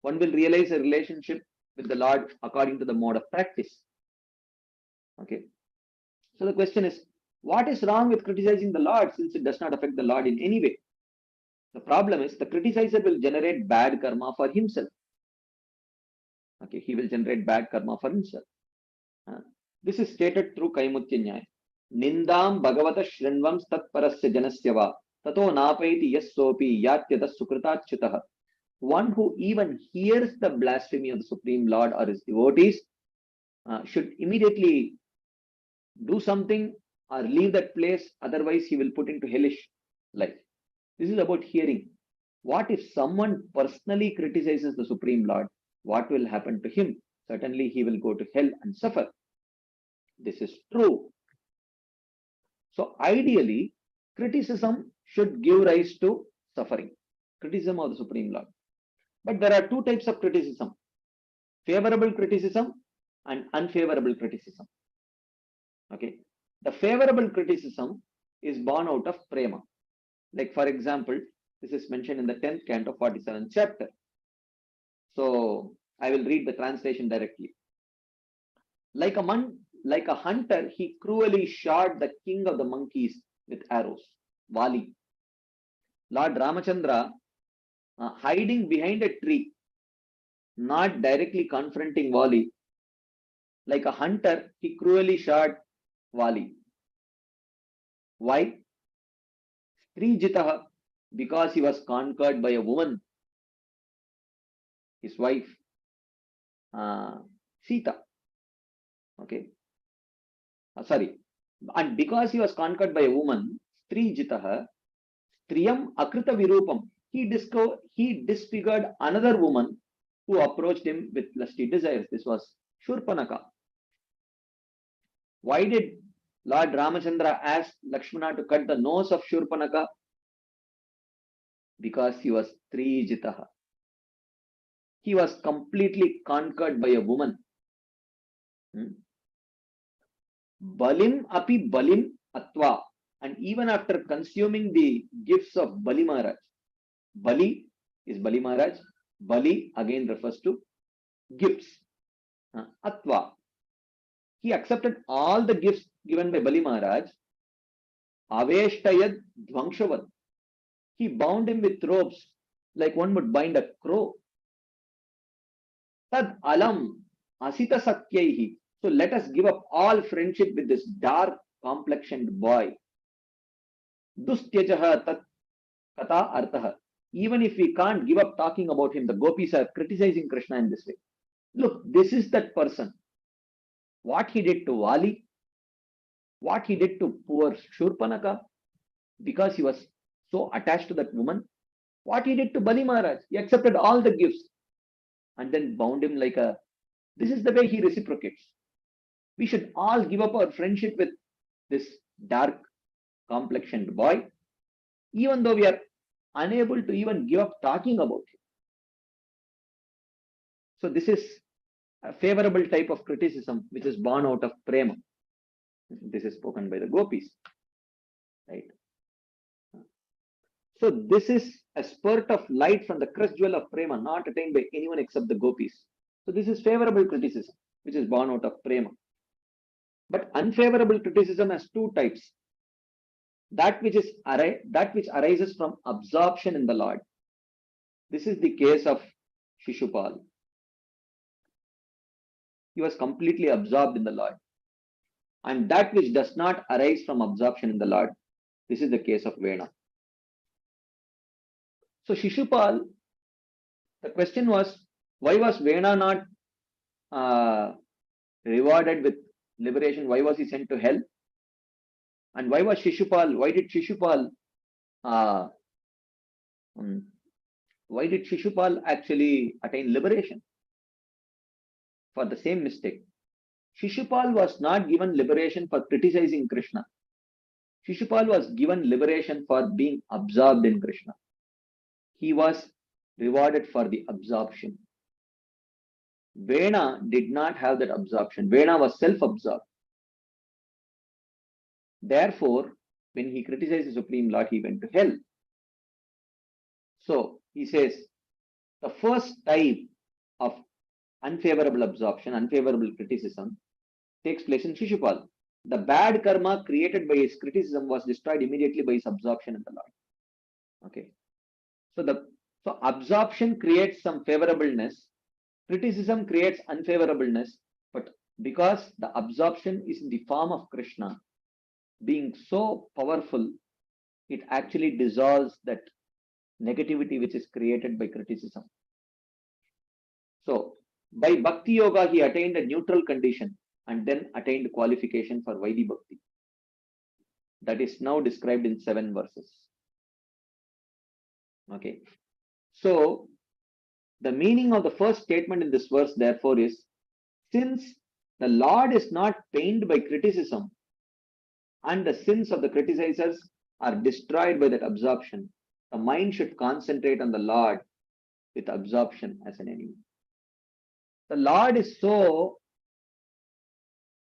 Speaker 10: One will realize a relationship with the Lord according to the mode of practice. Okay. So the question is, what is wrong with criticizing the Lord since it does not affect the Lord in any way? The problem is the criticizer will generate bad karma for himself. Okay, he will generate bad karma for himself. This is stated through Kaimutya Nyaya. Nindam Bhagavata Shrinvam Tat Parasya Janasyava Tato Napaiti Yasopi Yatyata Sukritachyutah. One who even hears the blasphemy of the Supreme Lord or his devotees should immediately do something or leave that place, otherwise he will put into hellish life. This is about hearing. What if someone personally criticizes the Supreme Lord? What will happen to him? Certainly he will go to hell and suffer. This is true. So ideally, criticism should give rise to suffering. Criticism of the Supreme Lord. But there are two types of criticism. Favorable criticism and unfavorable criticism. Okay. The favorable criticism is born out of prema. Like for example, this is mentioned in the 10th canto, 47th chapter. So I will read the translation directly. Like a hunter, he cruelly shot the king of the monkeys with arrows, Vali. Lord Ramachandra, hiding behind a tree, not directly confronting Vali, like a hunter, he cruelly shot Vali. Why? Strijitaha, because he was conquered by a woman, his wife, Sita. Okay. Sorry. And because he was conquered by a woman, Strijitaha, Striyam Akrita Virupam, he disfigured another woman who approached him with lusty desires. This was Shurpanaka. Why did Lord Ramachandra ask Lakshmana to cut the nose of Shurpanaka? Because he was Strijitaha. He was completely conquered by a woman. Balim api balim atva. And even after consuming the gifts of Bali Maharaj, Bali is Bali Maharaj. Bali again refers to gifts. Atva. He accepted all the gifts given by Bali Maharaj. Aveshtayad Dvangshavad. He bound him with ropes like one would bind a crow. Tad alam asita sakyaihi. So let us give up all friendship with this dark complexioned boy. Dustyajaha tat kata artaha. Even if we can't give up talking about him, the gopis are criticizing Krishna in this way. Look, this is that person. What he did to Vali, what he did to poor Shurpanaka, because he was so attached to that woman, what he did to Bali Maharaj, he accepted all the gifts and then bound him like a... This is the way he reciprocates. We should all give up our friendship with this dark complexioned boy, even though we are unable to even give up talking about him. So this is a favorable type of criticism which is born out of prema. This is spoken by the gopis, right? So this is a spurt of light from the crest jewel of prema, not attained by anyone except the gopis. So this is favorable criticism, which is born out of prema. But unfavorable criticism has two types. That which arises from absorption in the Lord. This is the case of Shishupal. He was completely absorbed in the Lord. And that which does not arise from absorption in the Lord. This is the case of Vena. So Shishupal, the question was, why was Vena not rewarded with liberation? Why was he sent to hell? And why did Shishupal actually attain liberation? For the same mistake. Shishupal was not given liberation for criticizing Krishna. Shishupal was given liberation for being absorbed in Krishna. He was rewarded for the absorption. Vena did not have that absorption. Vena was self-absorbed. Therefore, when he criticized the Supreme Lord, he went to hell. So, he says, the first type of unfavorable absorption, unfavorable criticism, takes place in Shishupal. The bad karma created by his criticism was destroyed immediately by his absorption in the Lord. Okay. So absorption creates some favorableness, criticism creates unfavorableness, but because the absorption is in the form of Krishna, being so powerful, it actually dissolves that negativity which is created by criticism. So, by Bhakti Yoga, he attained a neutral condition and then attained qualification for Vaidhi Bhakti. That is now described in 7 verses. Okay. So, the meaning of the first statement in this verse, therefore, is since the Lord is not pained by criticism and the sins of the criticizers are destroyed by that absorption, the mind should concentrate on the Lord with absorption as an enemy. The Lord is so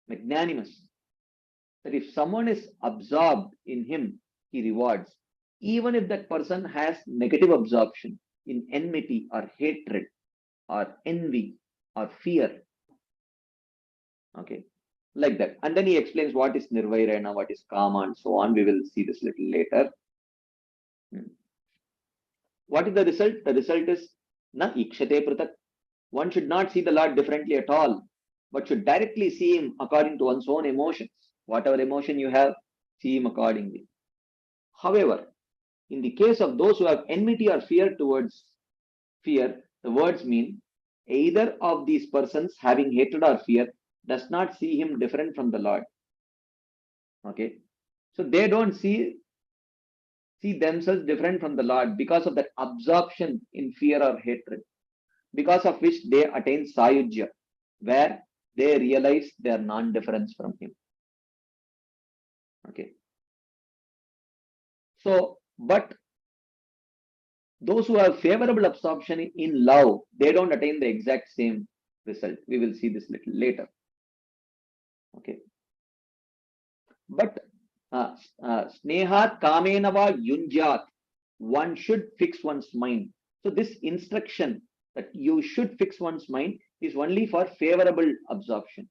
Speaker 10: magnanimous that if someone is absorbed in him, he rewards. Even if that person has negative absorption in enmity or hatred or envy or fear. Okay, like that. And then he explains what is nirvairana, what is kama, and so on. We will see this little later. What is the result? The result is na ikshate pratak. One should not see the Lord differently at all, but should directly see him according to one's own emotions. Whatever emotion you have, see him accordingly. However, in the case of those who have enmity or fear towards fear, the words mean either of these persons having hatred or fear does not see him different from the Lord. Okay, so they don't see themselves different from the Lord because of that absorption in fear or hatred, because of which they attain sayujya, where they realize their non-difference from him. Okay. So, but those who have favorable absorption in love, they don't attain the exact same result. We will see this little later. Okay. But snehat kamenava yunjat, one should fix one's mind. So this instruction that you should fix one's mind is only for favorable absorption.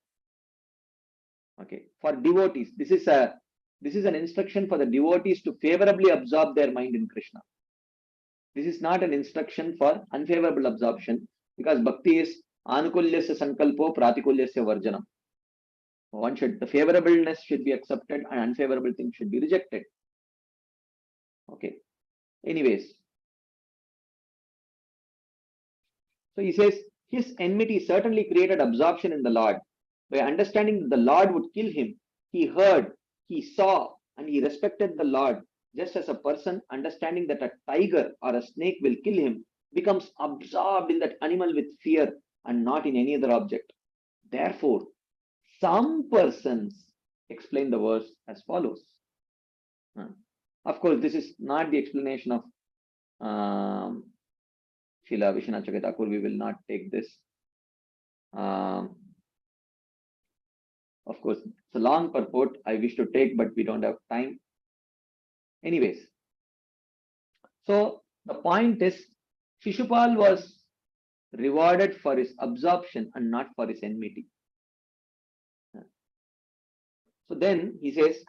Speaker 10: Okay. For devotees, this is an instruction for the devotees to favorably absorb their mind in Krishna. This is not an instruction for unfavorable absorption, because bhakti is anukulyasya sankalpo pratikulyasya varjanam. The favorableness should be accepted and unfavorable things should be rejected. Okay. Anyways. So he says, his enmity certainly created absorption in the Lord. By understanding that the Lord would kill him, he heard, he saw, and he respected the Lord, just as a person understanding that a tiger or a snake will kill him becomes absorbed in that animal with fear and not in any other object. Therefore, some persons explain the verse as follows. Of course, this is not the explanation of Srila Vishwanath Chakravarti Thakur. We will not take this. Of course, it's a long purport I wish to take, but we don't have time. Anyways, so the point is, Shishupal was rewarded for his absorption and not for his enmity. So then he says,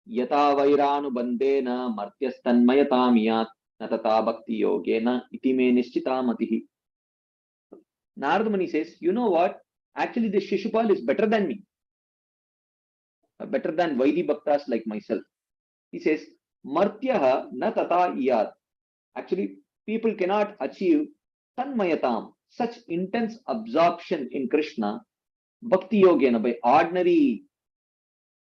Speaker 10: Yata vairanu bandena martyastanmayatamiyat natata bhakti yogena itime nishchitamatihi. Narada Muni says, you know what? Actually, this Shishupal is better than me. Better than Vaidi Bhaktas like myself. He says, Martyaha na tata iyat. Actually, people cannot achieve tanmayatam, such intense absorption in Krishna, bhakti yogena, by ordinary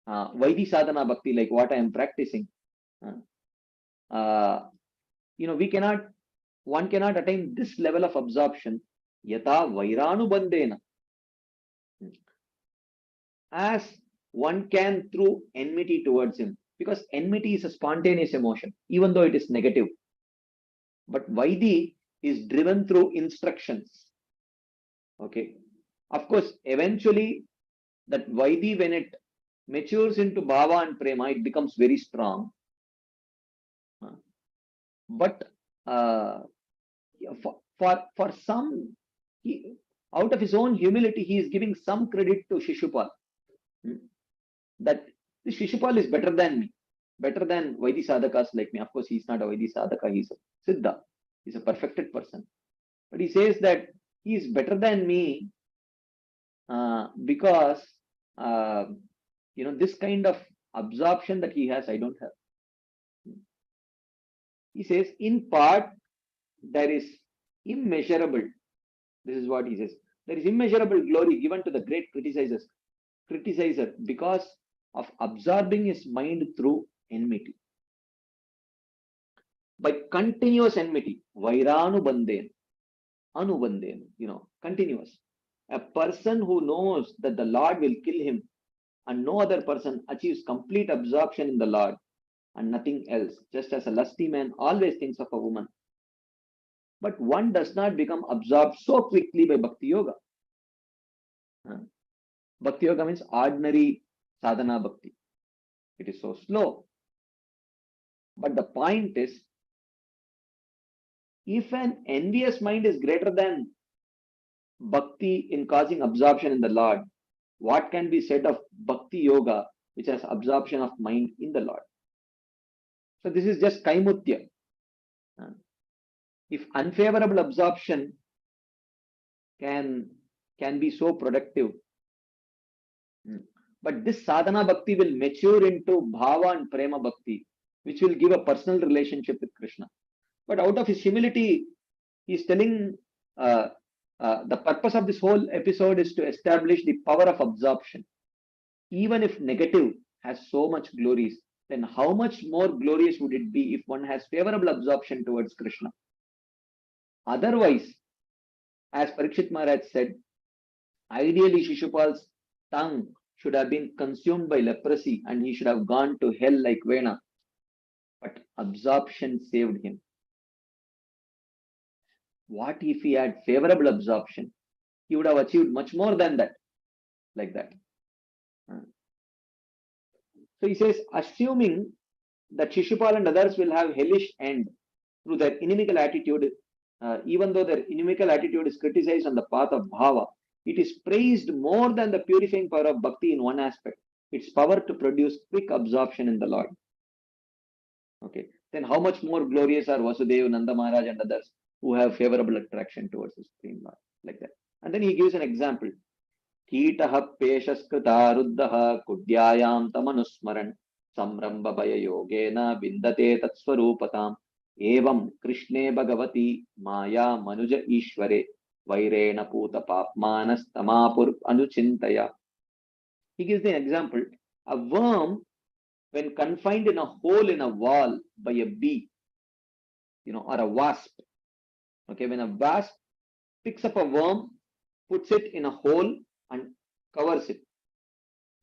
Speaker 10: Vaidi sadhana bhakti, like what I am practicing. One cannot attain this level of absorption, yata vairanu bandena, as one can through enmity towards him. Because enmity is a spontaneous emotion, even though it is negative. But Vaidi is driven through instructions. Okay. Of course, eventually that Vaidi, when it matures into Bhava and Prema, it becomes very strong. But for some, out of his own humility, he is giving some credit to Shishupal. That this Shishupal is better than me, better than Vaidi sadhakas like me. Of course, he is not a Vaidi sadhaka, he is a Siddha. He is a perfected person. But he says that he is better than me because this kind of absorption that he has, I don't have. He says, in part, there is immeasurable. This is what he says. There is immeasurable glory given to the great criticizer because of absorbing his mind through enmity. By continuous enmity, vairanu bandena, anubandena, continuous. A person who knows that the Lord will kill him and no other person achieves complete absorption in the Lord and nothing else, just as a lusty man always thinks of a woman. But one does not become absorbed so quickly by Bhakti Yoga. Bhakti Yoga means ordinary sadhana bhakti. It is so slow. But the point is, if an envious mind is greater than bhakti in causing absorption in the Lord, what can be said of Bhakti Yoga, which has absorption of mind in the Lord? So this is just kaimutya. If unfavorable absorption can be so productive, but this sadhana bhakti will mature into bhava and prema bhakti, which will give a personal relationship with Krishna. But out of his humility, he is telling the purpose of this whole episode is to establish the power of absorption. Even if negative has so much glories, then how much more glorious would it be if one has favorable absorption towards Krishna? Otherwise, as Parikshit Maharaj said, ideally Shishupal's tongue should have been consumed by leprosy and he should have gone to hell like Vena. But absorption saved him. What if he had favorable absorption? He would have achieved much more than that, like that. So he says, assuming that Shishupal and others will have hellish end through their inimical attitude, even though their inimical attitude is criticized on the path of bhava, it is praised more than the purifying power of bhakti in one aspect, its power to produce quick absorption in the Lord. Okay, then how much more glorious are Vasudeva, Nanda Maharaj and others who have favorable attraction towards the Supreme Lord, like that. And then he gives an example. Kitaha peshaskrita ruddaha kudyayam tamanusmaran samramba bhaya yogena vindate tatswarupatam evam krishne bhagavati maya manuja ishvare vairena puta papmanas tamapur anuchintaya. He gives the example. A worm, when confined in a hole in a wall by a bee, or a wasp. Okay, when a wasp picks up a worm, puts it in a hole and covers it.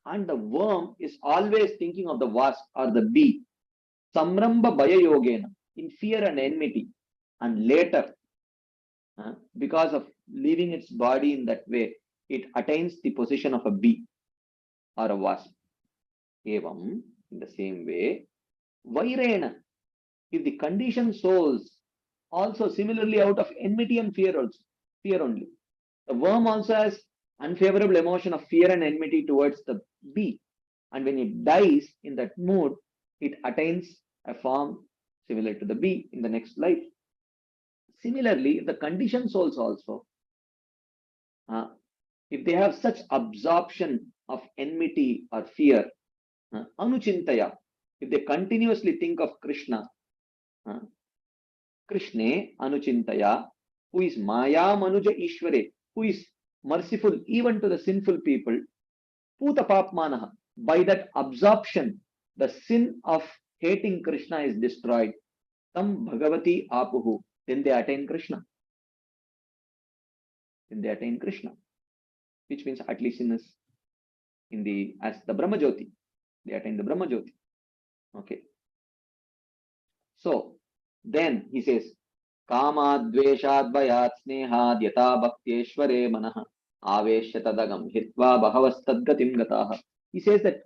Speaker 10: And the worm is always thinking of the wasp or the bee. Samramba bhaya yogena, in fear and enmity. And later, because of leaving its body in that way, it attains the position of a bee or a wasp. Evam, in the same way, Vairena, if the conditioned souls also similarly out of enmity and fear also, fear only. The worm also has unfavorable emotion of fear and enmity towards the bee. And when it dies in that mood, it attains a form similar to the bee in the next life. Similarly, the conditioned souls also, if they have such absorption of enmity or fear, anuchintaya, if they continuously think of Krishna, Krishne anuchintaya, who is Maya Manuja Ishware, who is merciful even to the sinful people, Puta Papmanaha, by that absorption, the sin of hating Krishna is destroyed. Tam Bhagavati Apuhu, then they attain Krishna. Then they attain Krishna, which means at least in this, as the Brahma Jyoti, they attain the Brahma Jyoti. Okay. So then he says, Kama Dveshad Vayat Snehad Yata Bhaktyeshware Manaha Aveshya Tadagam Hitva Bhavas Tadgatim Gataha. He says that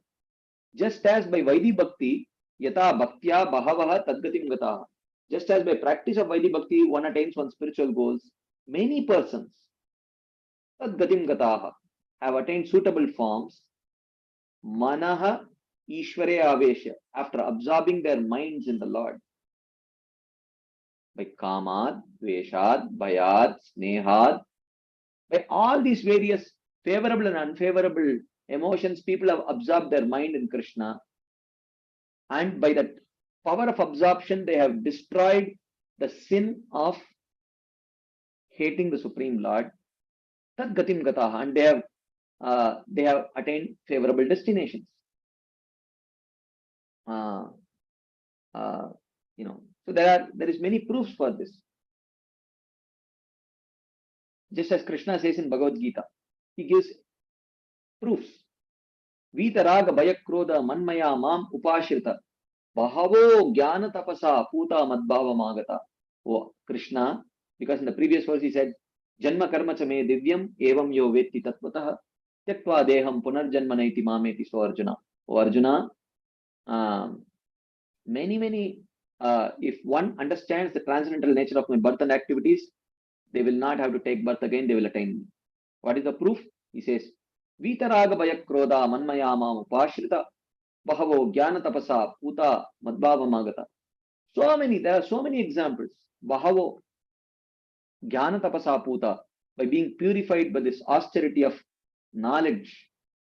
Speaker 10: just as by Vaidhi Bhakti, Yata Bhaktya Bhavaha Tadgatim Gataha, just as by practice of Vaidhi Bhakti one attains one's spiritual goals, many persons Tadgatim Gataha have attained suitable forms, Manaha Ishware Aveshya, after absorbing their minds in the Lord. By Kamad, Dveshad, Bhayad, Snehad, by all these various favorable and unfavorable emotions, people have absorbed their mind in Krishna. And by that power of absorption, they have destroyed the sin of hating the Supreme Lord. Tad Gatim Gataha, and they have attained favorable destinations. So there is many proofs for this. Just as Krishna says in Bhagavad Gita, he gives proofs. Vitaraga Bhayakroda Manmaya Mam Upashrita Bahavo Jnana Tapasa Puta Madbhava Magata. Oh Krishna, because in the previous verse he said, Janma Karma Chame Divyam Evam Yo Vetti Tattvataha Tyaktva Deham Punarjanmanaiti Mameti. So Arjuna. Oh Arjuna, many if one understands the transcendental nature of my birth and activities, they will not have to take birth again, they will attain me. What is the proof? He says, Vitaraga Bhayakroda Manmayama Upashrita Bahavo Jnana Tapasa Puta Madbhava Magata. There are so many examples. Bahavo Jnana Tapasa Puta, by being purified by this austerity of knowledge,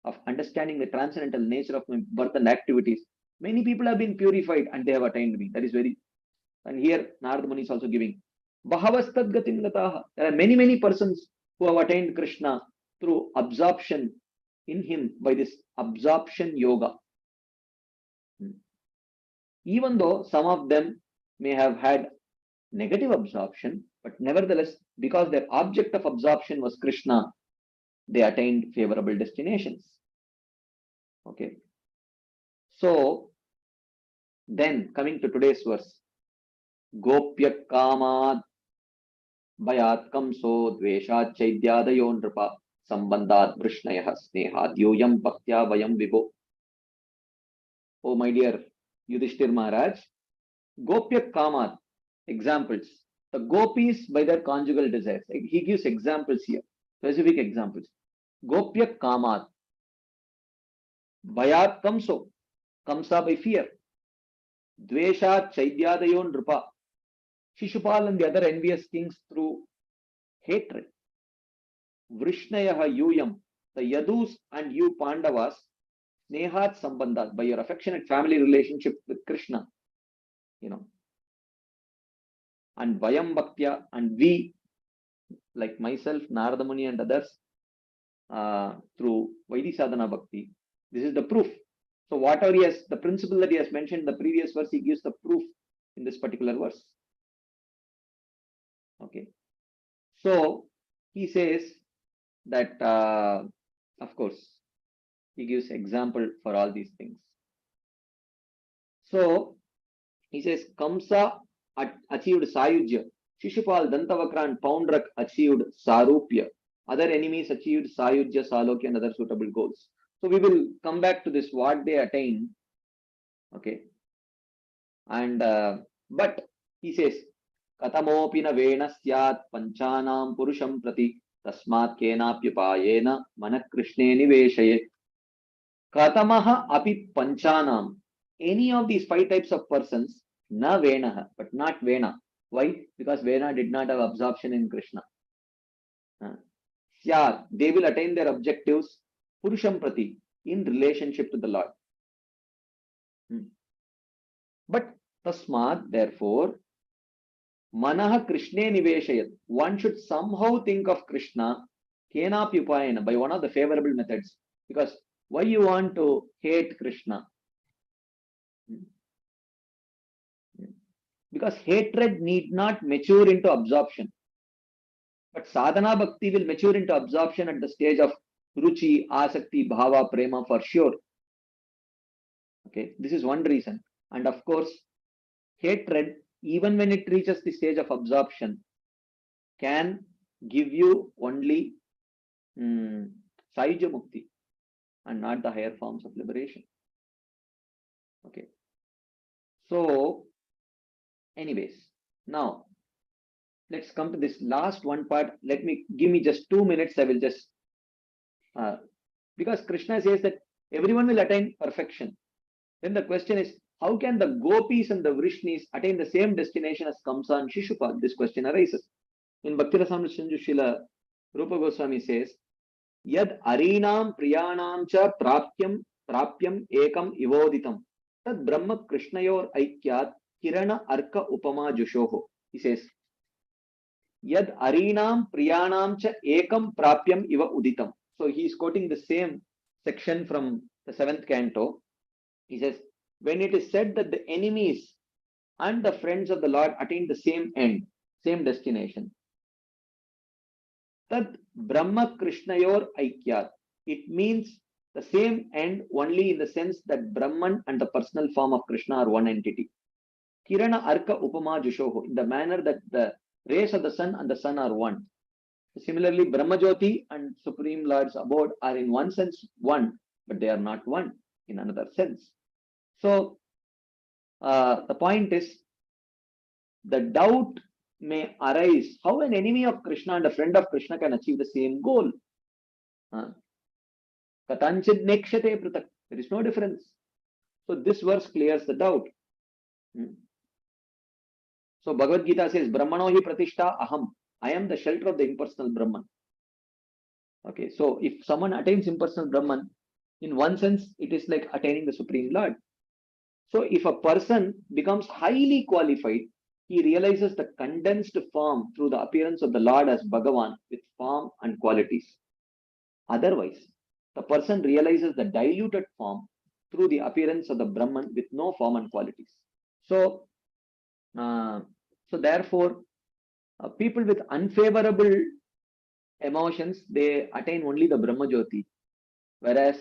Speaker 10: of understanding the transcendental nature of my birth and activities. Many people have been purified and they have attained me. That is very, and here Narada Muni is also giving Bhavas Tadgatim Gataha. There are many persons who have attained Krishna through absorption in him by this absorption yoga. Even though some of them may have had negative absorption, but nevertheless, because their object of absorption was Krishna, they attained favorable destinations. Okay. So then coming to today's verse, Gopya Kamad Bhayat Kamso Dveshat Chaidyadayo Nripa Sambandhat Vrishnayah Snehad Yoyam Bhaktya Vayam Vibho. Oh my dear Yudhishthir Maharaj, Gopya Kamad, examples. The gopis by their conjugal desires. He gives examples here, specific examples. Gopya Kamad Bhayat Kamso, Kamsa by fear. Dveshat Chaidyadayo Nripa, Shishupal and the other envious kings through hatred. Vrishnayaha Yuyam, the Yadus and you Pandavas, Snehat Sambandhat, by your affectionate family relationship with Krishna. And Vayam Bhaktya, and we, like myself, Narada Muni and others, through Vaidhi Sadhana Bhakti. This is the proof. So whatever he has, the principle that he has mentioned in the previous verse, he gives the proof in this particular verse. Okay. So he says that, of course, he gives example for all these things. So he says, Kamsa achieved Sayujya. Shishupal, Dantavakra and Poundrak achieved Sarupya. Other enemies achieved Sayujya, Salokya and other suitable goals. So we will come back to this, what they attained. Okay. And but he says, Katamopi na vena syat panchanam purusham prati tasmat kenapyupayena manakrishne niveshayet. Katamaha api panchanam. Any of these 5 types of persons, na venaha, but not vena. Why? Because vena did not have absorption in Krishna. Syat, they will attain their objectives purusham prati, in relationship to the Lord. But tasmat, therefore, manaha krishne niveshayat. One should somehow think of Krishna kenapyupayena, by one of the favorable methods. Because why you want to hate Krishna? Because hatred need not mature into absorption. But sadhana bhakti will mature into absorption at the stage of ruchi, asakti, bhava, prema for sure. Okay, this is one reason. And of course, hatred, even when it reaches the stage of absorption, can give you only Saija Mukti and not the higher forms of liberation. Okay. So, anyways, now let's come to this last one part. Give me just 2 minutes. I will just because Krishna says that everyone will attain perfection. Then the question is, how can the gopis and the vrishnis attain the same destination as Kamsa and Shishupal? This question arises. In Bhakti Rasamrita Srila Rupa Goswami says, Yad arinam priyanam cha prapyam ekam ivoditam tad brahma krishnayor aikyat kirana arka upama jushoho. He says, Yad arinam priyanam cha ekam prapyam iva uditam. So he is quoting the same section from the 7th canto. He says, when it is said that the enemies and the friends of the Lord attain the same end, same destination, Tad Brahma Krishnayor Aikyat, it means the same end only in the sense that Brahman and the personal form of Krishna are one entity. Kirana Arka Upama Jushoho, in the manner that the rays of the sun and the sun are one. Similarly, Brahmajyoti and Supreme Lord's abode are in one sense one, but they are not one in another sense. So, the point is, the doubt may arise how an enemy of Krishna and a friend of Krishna can achieve the same goal. Katanchid nekshate pratak. There is no difference. So this verse clears the doubt. So Bhagavad Gita says, Brahmano hi pratishtha aham. I am the shelter of the impersonal Brahman. Okay, so if someone attains impersonal Brahman, in one sense, it is like attaining the Supreme Lord. So if a person becomes highly qualified, he realizes the condensed form through the appearance of the Lord as Bhagavan with form and qualities. Otherwise, the person realizes the diluted form through the appearance of the Brahman with no form and qualities. So, therefore, people with unfavorable emotions, they attain only the Brahma Jyoti, whereas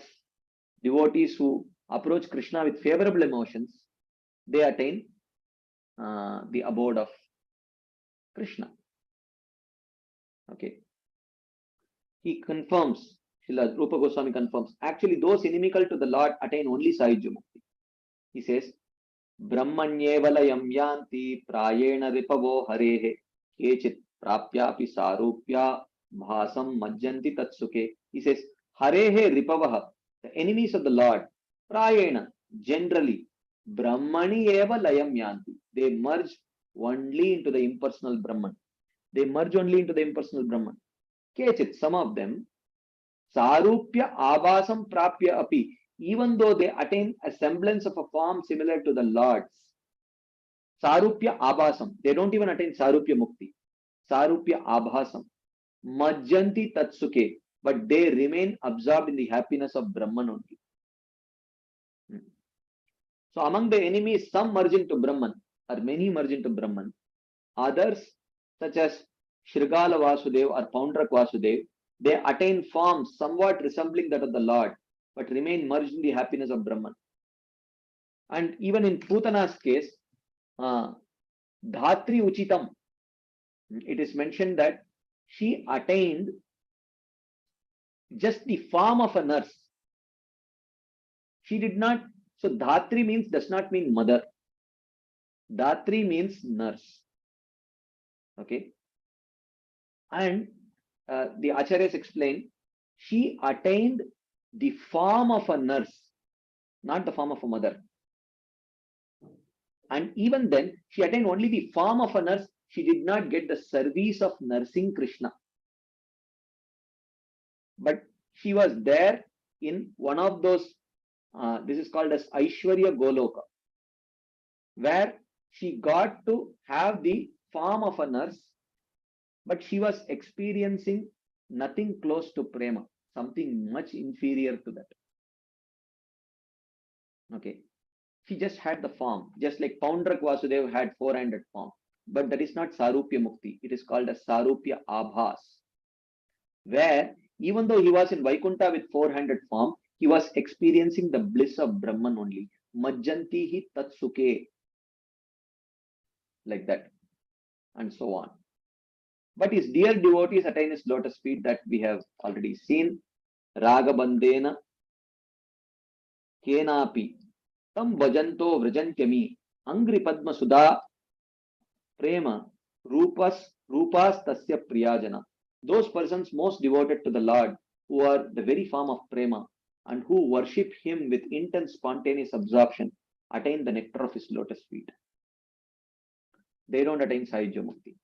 Speaker 10: devotees who approach Krishna with favorable emotions, they attain the abode of Krishna. Okay. He confirms, Srila Rupa Goswami confirms, actually those inimical to the Lord attain only Sahyajya Mukti. He says, Brahmanyevalayam yanti prayena ripavo harehe kechit prapyapi sarupya bhasam majjanti tatsuke. He says, harehe ripavaha, the enemies of the Lord, prayena, generally, Brahmani eva layam yanti. They merge only into the impersonal Brahman. They merge only into the impersonal Brahman. Kechit, some of them, sarupya abhasam prapya api, even though they attain a semblance of a form similar to the Lord's. Sarupya abhasam, they don't even attain sarupya mukti. Sarupya abhasam, majjanti tatsuke, but they remain absorbed in the happiness of Brahman only. So among the enemies, some merge into Brahman, or many merge into Brahman. Others, such as Shrigala Vasudev or Poundrak Vasudev, they attain forms somewhat resembling that of the Lord, but remain merged in the happiness of Brahman. And even in Putana's case, Dhatri Uchitam, it is mentioned that she attained just the form of a nurse. She did not, so Dhatri means, does not mean mother. Dhatri means nurse. Okay. And the Acharyas explain, she attained the form of a nurse, not the form of a mother. And even then, she attained only the form of a nurse. She did not get the service of nursing Krishna. But she was there in one of those, this is called as Aishwarya Goloka, where she got to have the form of a nurse, but she was experiencing nothing close to prema, something much inferior to that. Okay. She just had the form, just like Poundrak Vasudev had 400 form, but that is not Sarupya Mukti. It is called as Sarupya Abhas, where even though he was in Vaikunta with 400 form, he was experiencing the bliss of Brahman only. Majjantihi Tatsuke, like that, and so on. But his dear devotees attain his lotus feet, that we have already seen. Ragabandena Kenapi Tam Vajanto Vrajantyami Angri Padma Sudha Prema Rupas Tasya Priyajana. Those persons most devoted to the Lord, who are the very form of prema and who worship him with intense spontaneous absorption, attain the nectar of his lotus feet. They don't attain Sahajya Mukti.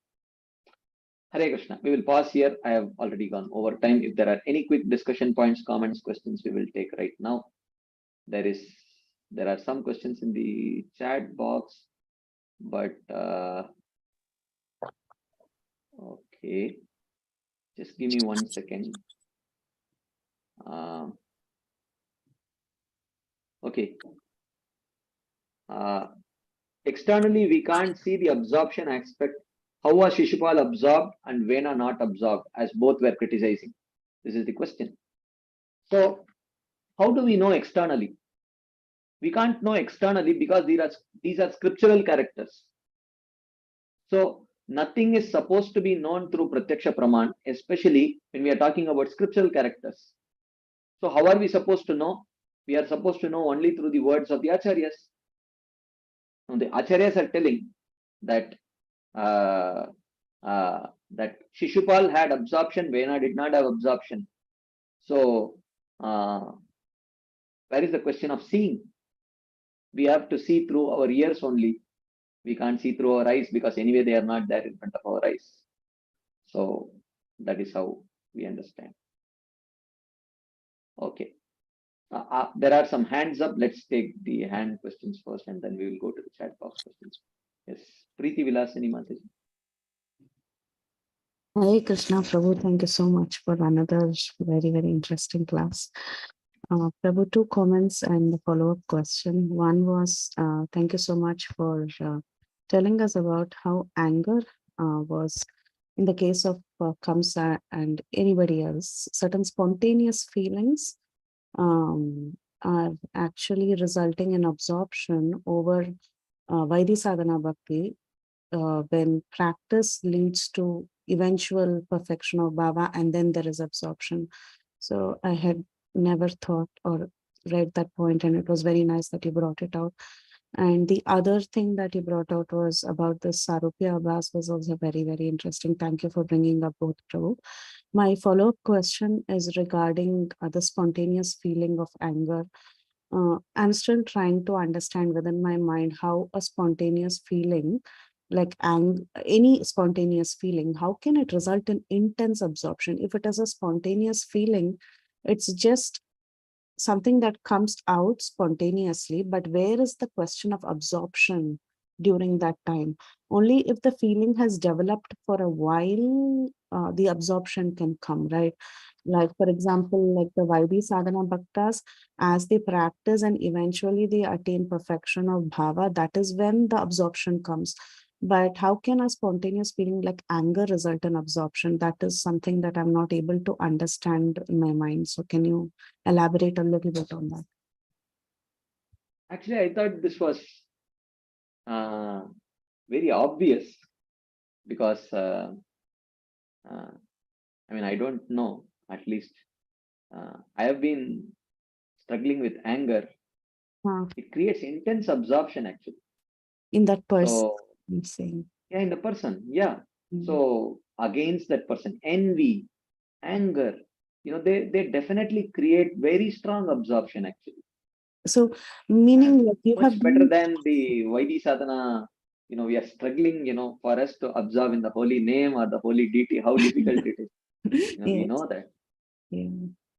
Speaker 10: Hare Krishna. We will pause here. I have already gone over time. If there are any quick discussion points, comments, questions, we will take right now. There are some questions in the chat box, but okay. Just give me 1 second. Okay. Externally, we can't see the absorption aspect. How was Shishupal absorbed and Vena not absorbed, as both were criticizing? This is the question. So, how do we know externally? We can't know externally because these are scriptural characters. So, nothing is supposed to be known through Pratyaksha Praman, especially when we are talking about scriptural characters. So, how are we supposed to know? We are supposed to know only through the words of the Acharyas. Now, the Acharyas are telling that that Shishupal had absorption, Vena did not have absorption. So, where is the question of seeing? We have to see through our ears only. We can't see through our eyes because anyway they are not there in front of our eyes. So, that is how we understand. Okay. There are some hands up. Let's take the hand questions first and then we will go to the chat box questions. Yes. Preeti Vilasini Mataji.
Speaker 7: Hare Krishna, Prabhu. Thank you so much for another very, very interesting class. Prabhu, 2 comments and a follow-up question. One was, thank you so much for telling us about how anger was, in the case of Kamsa and anybody else, certain spontaneous feelings are actually resulting in absorption over Vaidhi Sadhana Bhakti when practice leads to eventual perfection of Baba, and then there is absorption. So I had never thought or read that point, and it was very nice that you brought it out. And the other thing that you brought out was about the Sarupya Abhas was also very, very interesting. Thank you for bringing up both, Prabhu. My follow-up question is regarding the spontaneous feeling of anger. I'm still trying to understand within my mind how a spontaneous feeling, like any spontaneous feeling, how can it result in intense absorption? If it is a spontaneous feeling, it's just something that comes out spontaneously, but where is the question of absorption during that time? Only if the feeling has developed for a while, the absorption can come, right? Like, for example, like the Vaidhi Sadhana Bhaktas, as they practice and eventually they attain perfection of bhava, that is when the absorption comes. But how can a spontaneous feeling like anger result in absorption? That is something that I'm not able to understand in my mind. So can you elaborate a little bit on that?
Speaker 10: Actually, I thought this was very obvious because I mean, I don't know, at least I have been struggling with anger. It creates intense absorption actually.
Speaker 7: In that person,
Speaker 10: So,
Speaker 7: I'm saying.
Speaker 10: yeah, in the person, yeah. So against that person, envy, anger, they definitely create very strong absorption actually.
Speaker 7: So, meaning like you
Speaker 10: Much
Speaker 7: have
Speaker 10: better
Speaker 7: been,
Speaker 10: than the Vaidhi sadhana, we are struggling, for us to absorb in the holy name or the holy deity, how difficult it is. We
Speaker 7: yes.
Speaker 10: know that.
Speaker 7: Yeah.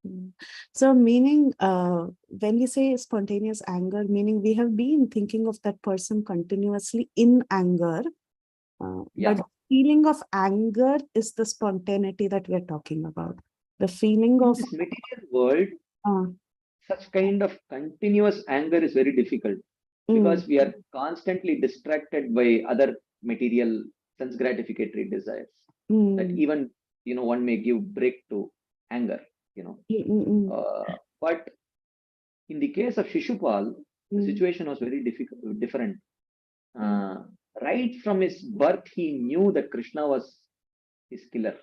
Speaker 7: Yeah. So, meaning when we say spontaneous anger, meaning we have been thinking of that person continuously in anger,
Speaker 10: Yeah.
Speaker 7: but the feeling of anger is the spontaneity that we're talking about. The feeling
Speaker 10: In
Speaker 7: of
Speaker 10: this material world, such kind of continuous anger is very difficult because we are constantly distracted by other material sense gratificatory desires that even one may give break to anger. But in the case of Shishupal, the situation was very different. Right from his birth, he knew that Krishna was his killer,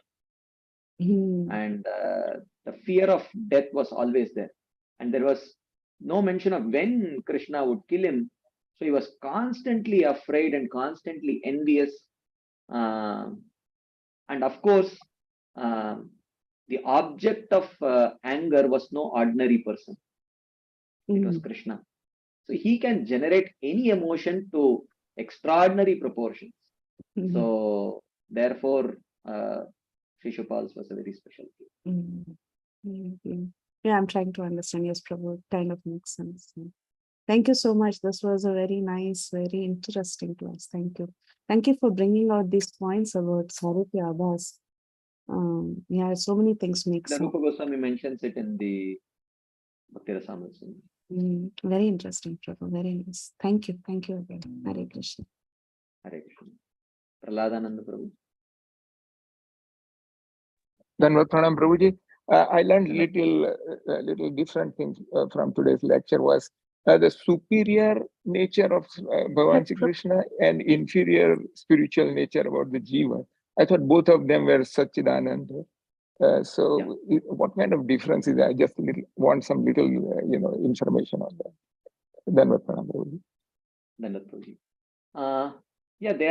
Speaker 10: and the fear of death was always there, and there was no mention of when Krishna would kill him. So he was constantly afraid and constantly envious, and of course, the object of anger was no ordinary person. It was Krishna. So he can generate any emotion to extraordinary proportions. So therefore, Shishupal's was a very special case.
Speaker 7: Yeah, I'm trying to understand. Yes, Prabhu, kind of makes sense. Thank you so much. This was a very nice, very interesting class. Thank you. Thank you for bringing out these points about Swaroopa Abhas. Yeah, so many things make sense.
Speaker 10: Rupa Goswami mentions it in the Bhakti Rasamrita.
Speaker 7: Very interesting, Prabhu. Very nice. Thank you. Thank you again. Hare Krishna.
Speaker 10: Hare Krishna. Prahladananda Prabhu.
Speaker 11: Dhanavad Pranam Prabhuji. I learned little different things from today's lecture was the superior nature of Bhagavan Shri Krishna and inferior spiritual nature about the Jiva. I thought both of them were Satchidananda. What kind of difference is that? I just want some little, information on that. Dhanavad Pranam Prabhuji.
Speaker 10: Dhanavad Prabhuji. Yeah, they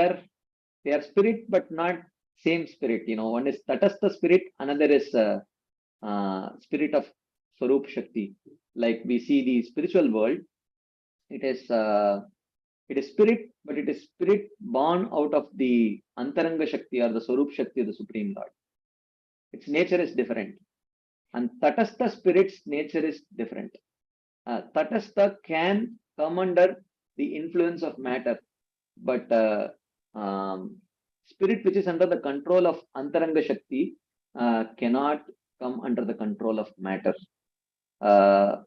Speaker 10: are spirit, but not same spirit. One is Tatastha spirit, another is spirit of Swarupa Shakti. Like we see the spiritual world, it is spirit, but it is spirit born out of the Antaranga Shakti or the Swarupa Shakti of the Supreme Lord. Its nature is different. And Tatastha spirit's nature is different. Tatastha can come under the influence of matter, but spirit which is under the control of Antaranga Shakti cannot come under the control of matter.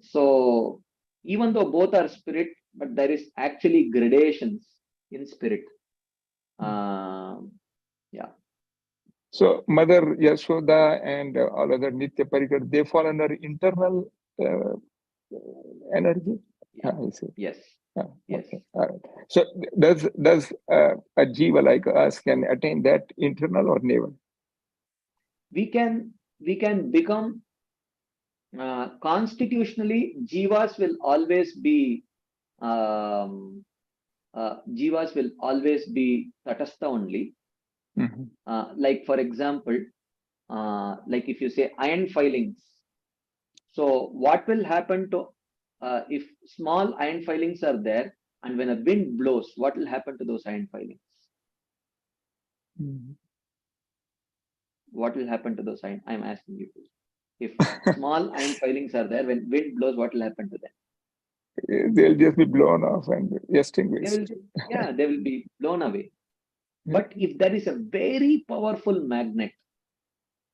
Speaker 10: So even though both are spirit, but there is actually gradations in spirit. Yeah.
Speaker 11: So Mother Yashoda and all other Nitya Parikar, they fall under internal energy?
Speaker 10: Yeah.
Speaker 11: I see.
Speaker 10: Yes.
Speaker 11: Yes. Okay. All right. So does a jiva like us can attain that internal or never?
Speaker 10: We can become constitutionally. Jivas will always be tatastha only. Like for example, like if you say iron filings. So what will happen to if small iron filings are there, and when a wind blows, what will happen to those iron filings? What will happen to those iron? I'm asking you. If small iron filings are there, when wind blows, what will happen to them?
Speaker 11: They'll just be blown off and extinguished.
Speaker 10: They will be blown away. But if there is a very powerful magnet,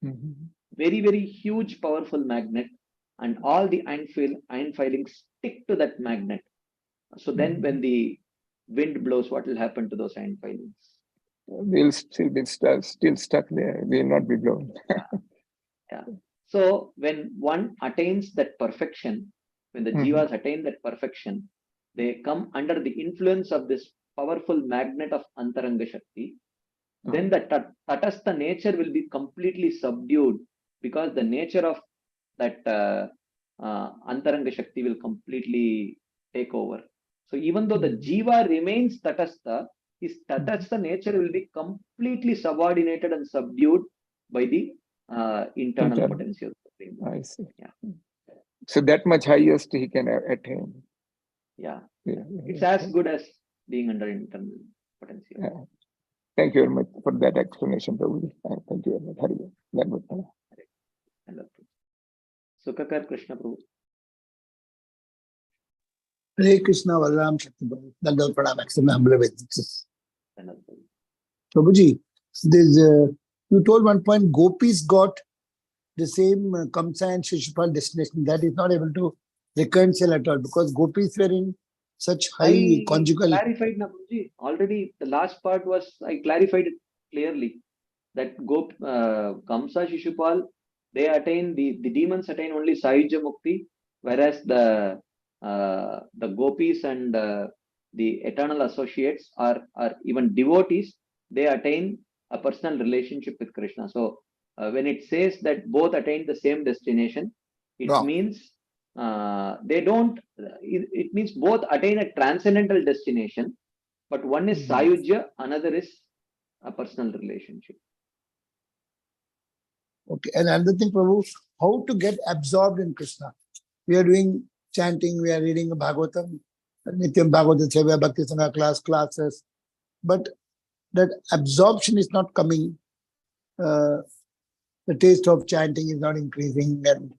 Speaker 10: very, very huge, powerful magnet, and all the iron filings stick to that magnet. So then when the wind blows, what will happen to those iron filings?
Speaker 11: They'll still be stuck there. They will not be blown.
Speaker 10: Yeah. So when one attains that perfection, when the jivas attain that perfection, they come under the influence of this powerful magnet of Antaranga Shakti. Then the tatastha nature will be completely subdued, because the nature of that Antaranga Shakti will completely take over. So even though the Jiva remains Tatastha, his Tatastha nature will be completely subordinated and subdued by the internal potential.
Speaker 11: I see.
Speaker 10: Yeah.
Speaker 11: So that much highest he can attain.
Speaker 10: Yeah.
Speaker 11: Yeah.
Speaker 10: It's as good as being under internal potential.
Speaker 11: Yeah. Thank you very much for that explanation, Prabhuji. Thank you very much. Hari.
Speaker 10: Sukakar Krishna Prabhu.
Speaker 5: Hare Krishna, Balaram Shakti, Dandal Pranam, accept my humble obeisances. Prabhuji, you told one point, Gopis got the same Kamsa and Shishupal destination. That is not able to reconcile at all because Gopis were in such high conjugal.
Speaker 10: Clarified, na Prabhuji. Already the last part was, I clarified it clearly that Kamsa, Shishupal, they attain, the demons attain only Sahija Mukti, whereas the Gopis and the eternal associates or even devotees, they attain a personal relationship with Krishna. So when it says that both attain the same destination, it means they don't, it means both attain a transcendental destination, but one is Sayujya, another is a personal relationship.
Speaker 5: Okay, and another thing, Prabhu, how to get absorbed in Krishna? We are doing chanting, we are reading Bhagavatam, Nityam Bhagavatam Seva, Bhakti Sanga classes, but that absorption is not coming. The taste of chanting is not increasing, and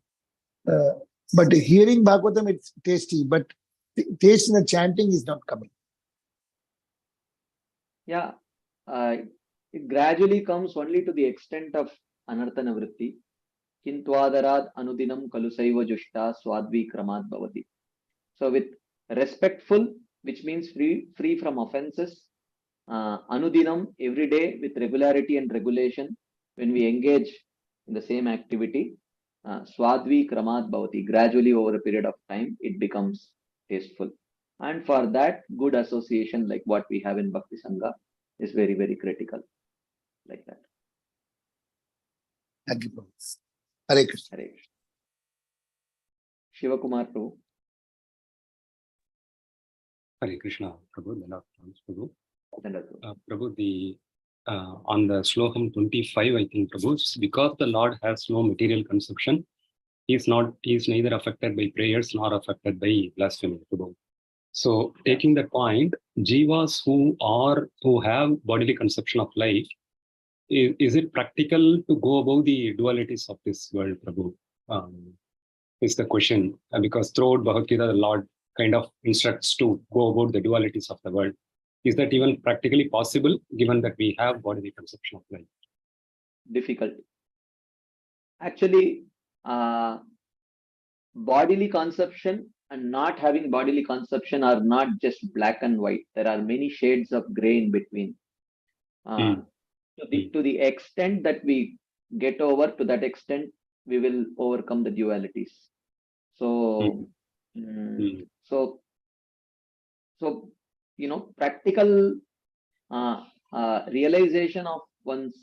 Speaker 5: but hearing Bhagavatam, it's tasty, but the taste in the chanting is not coming.
Speaker 10: Yeah, it gradually comes only to the extent of anarthana vritti. Kintvadarad anudinam kalusaiva jushta swadvi kramat bhavati. So with respectful, which means free from offenses, anudinam, every day with regularity and regulation, when we engage in the same activity, swadvi kramat bhavati, gradually over a period of time, it becomes tasteful. And for that, good association like what we have in Bhakti Sangha is very, very critical. Like that.
Speaker 5: Thank you, Prabhu. Hare Krishna.
Speaker 10: Hare Krishna. Shiva Kumar Prabhu.
Speaker 12: Hare Krishna, Prabhu. Prabhu. Prabhu, on the Shlokam 25, I think, Prabhu, because the Lord has no material conception, he is neither affected by prayers nor affected by blasphemy, Prabhu. So, taking that point, jivas who have bodily conception of life, is it practical to go above the dualities of this world, Prabhu? Is the question. Because throughout Bhagavad Gita, the Lord kind of instructs to go about the dualities of the world. Is that even practically possible, given that we have bodily conception of life?
Speaker 10: Difficult. Actually, bodily conception and not having bodily conception are not just black and white. There are many shades of gray in between. To the extent that we get over, to that extent, we will overcome the dualities. So, practical realization of one's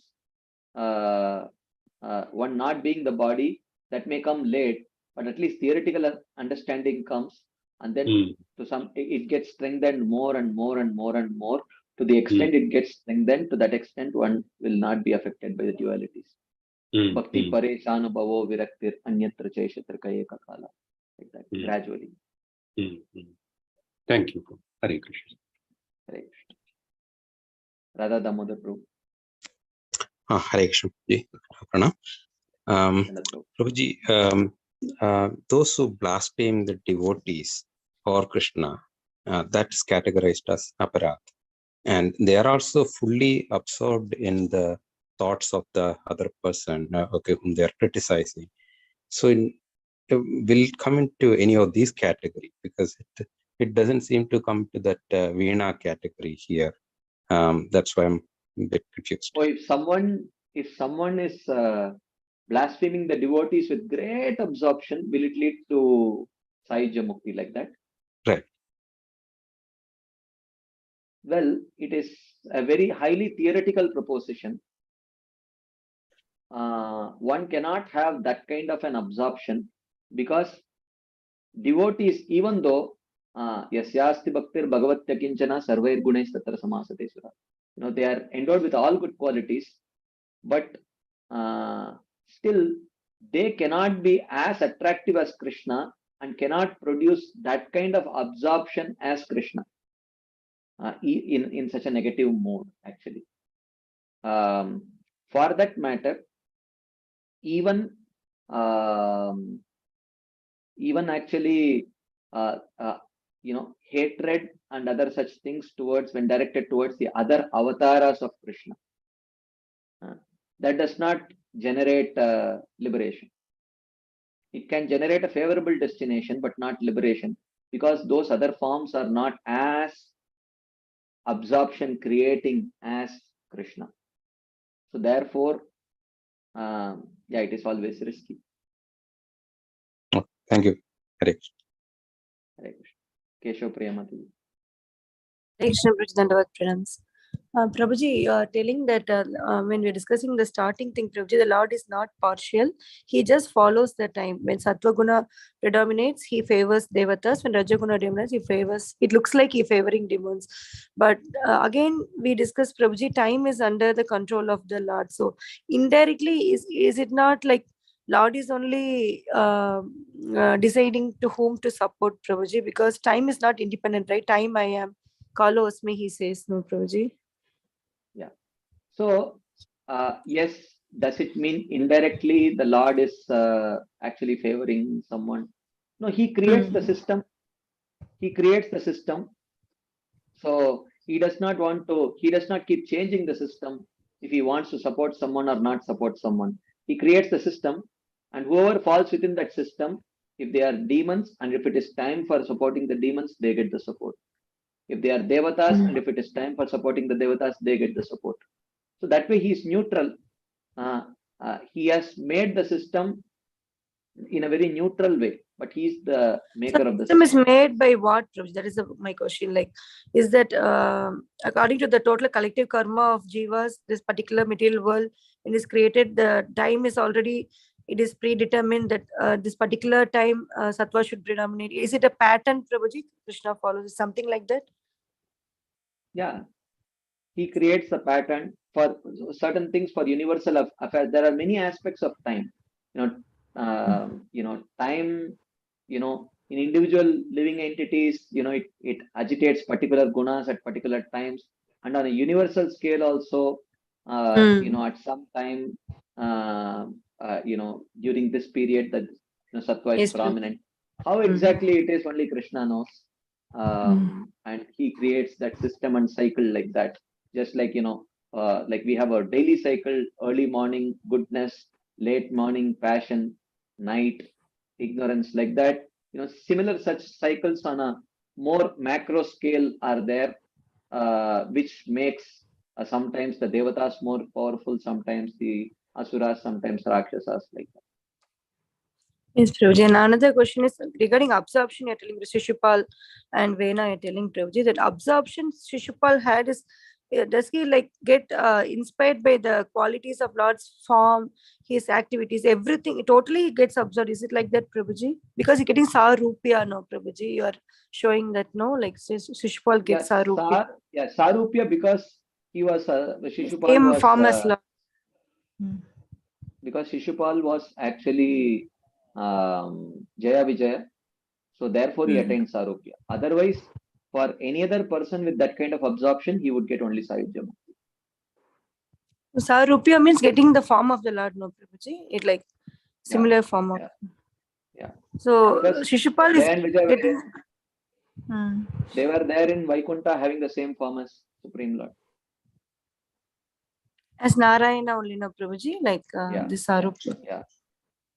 Speaker 10: one not being the body, that may come late, but at least theoretical understanding comes, and then it gets strengthened more and more and more and more. To the extent it gets strengthened, to that extent one will not be affected by the dualities. Bhakti pareshana bhavo viraktir anyatra cheshatra kayeka kala. Like that, gradually.
Speaker 12: Thank you. Hare Krishna.
Speaker 10: Hare Krishna. Radha Damodar Prabhu.
Speaker 13: Hare Krishna. Prabhuji, those who blaspheme the devotees for Krishna, that is categorized as aparadh. And they are also fully absorbed in the thoughts of the other person, whom they are criticizing. So will it come into any of these categories? Because it doesn't seem to come to that Veena category here. That's why I'm a bit confused.
Speaker 10: So if someone is blaspheming the devotees with great absorption, will it lead to Sahaja Mukti like that?
Speaker 13: Right.
Speaker 10: Well, it is a very highly theoretical proposition. one cannot have that kind of an absorption, because devotees, even though yasyasti bhaktir bhagavatya kinchana sarvair gunais tatra samasate sura, they are endowed with all good qualities, but still they cannot be as attractive as Krishna and cannot produce that kind of absorption as Krishna in such a negative mode, actually. For that matter, even actually hatred and other such things towards, when directed towards the other avatars of Krishna, that does not generate liberation. It can generate a favorable destination, but not liberation, because those other forms are not as absorption creating as Krishna. So therefore, it is always risky.
Speaker 13: Thank you. Hare Krishna.
Speaker 10: Hare Krishna. Keshav Priyamati.
Speaker 14: Hare Krishna, Dandavat Pranams. Prabhuji, you are telling that when we are discussing the starting thing, Prabhuji, the Lord is not partial. He just follows the time. When Sattva Guna predominates, he favors Devatas. When Raja Guna predominates, he favors, it looks like he favoring demons. But again, we discussed, Prabhuji, time is under the control of the Lord. So indirectly, is it not like Lord is only deciding to whom to support, Prabhuji? Because time is not independent, right? Time I am. Kalo Asmi, he says, no, Prabhuji.
Speaker 10: Yeah. So, yes, does it mean indirectly the Lord is actually favoring someone? No, he creates the system. He creates the system. So he does not keep changing the system if he wants to support someone or not support someone. He creates the system, and whoever falls within that system, if they are demons, and if it is time for supporting the demons, they get the support. If they are devatas, and if it is time for supporting the devatas, they get the support. So that way he is neutral. He has made the system in a very neutral way, but he is the maker of the system.
Speaker 14: Is made by what, Prabhuji? That is my question. Like, is that according to the total collective karma of jivas, this particular material world, when it is created, the time is already, it is predetermined that this particular time sattva should predominate. Is it a pattern, Prabhuji? Krishna follows something like that?
Speaker 10: Yeah, he creates a pattern for certain things, for universal affairs. There are many aspects of time. Time. In individual living entities, it agitates particular gunas at particular times, and on a universal scale also, at some time, during this period, that sattva is prominent. How exactly it is, only Krishna knows. And he creates that system and cycle like that. Just like, like we have a daily cycle: early morning goodness, late morning passion, night ignorance, like that. Similar such cycles on a more macro scale are there, which makes sometimes the devatas more powerful, sometimes the asuras, sometimes rakshasas, like that.
Speaker 14: Yes, Prabhuji. And another question is regarding absorption. You're telling Shishupal and Vena, you're telling Prabhuji that absorption Shishupal had is, does he like get inspired by the qualities of Lord's form, his activities, everything totally gets absorbed? Is it like that, Prabhuji? Because you're getting Sarupya, no, Prabhuji? You are showing that, no, like Shishupal gets Sarupya.
Speaker 10: Sarupya, because he was Shishupal
Speaker 14: Same
Speaker 10: was
Speaker 14: form as Lord.
Speaker 10: Because Shishupal was actually Jaya Vijaya, so therefore he attained Sarupya. Otherwise, for any other person with that kind of absorption, he would get only Sayujya.
Speaker 14: Sarupya means getting the form of the Lord, no, Prabhuji? It like similar form of.
Speaker 10: Yeah.
Speaker 14: So Shishupal is getting.
Speaker 10: They were there in Vaikuntha having the same form as Supreme Lord.
Speaker 14: As Narayana only, no, Prabhuji? Like this Sarupya.
Speaker 10: Yeah.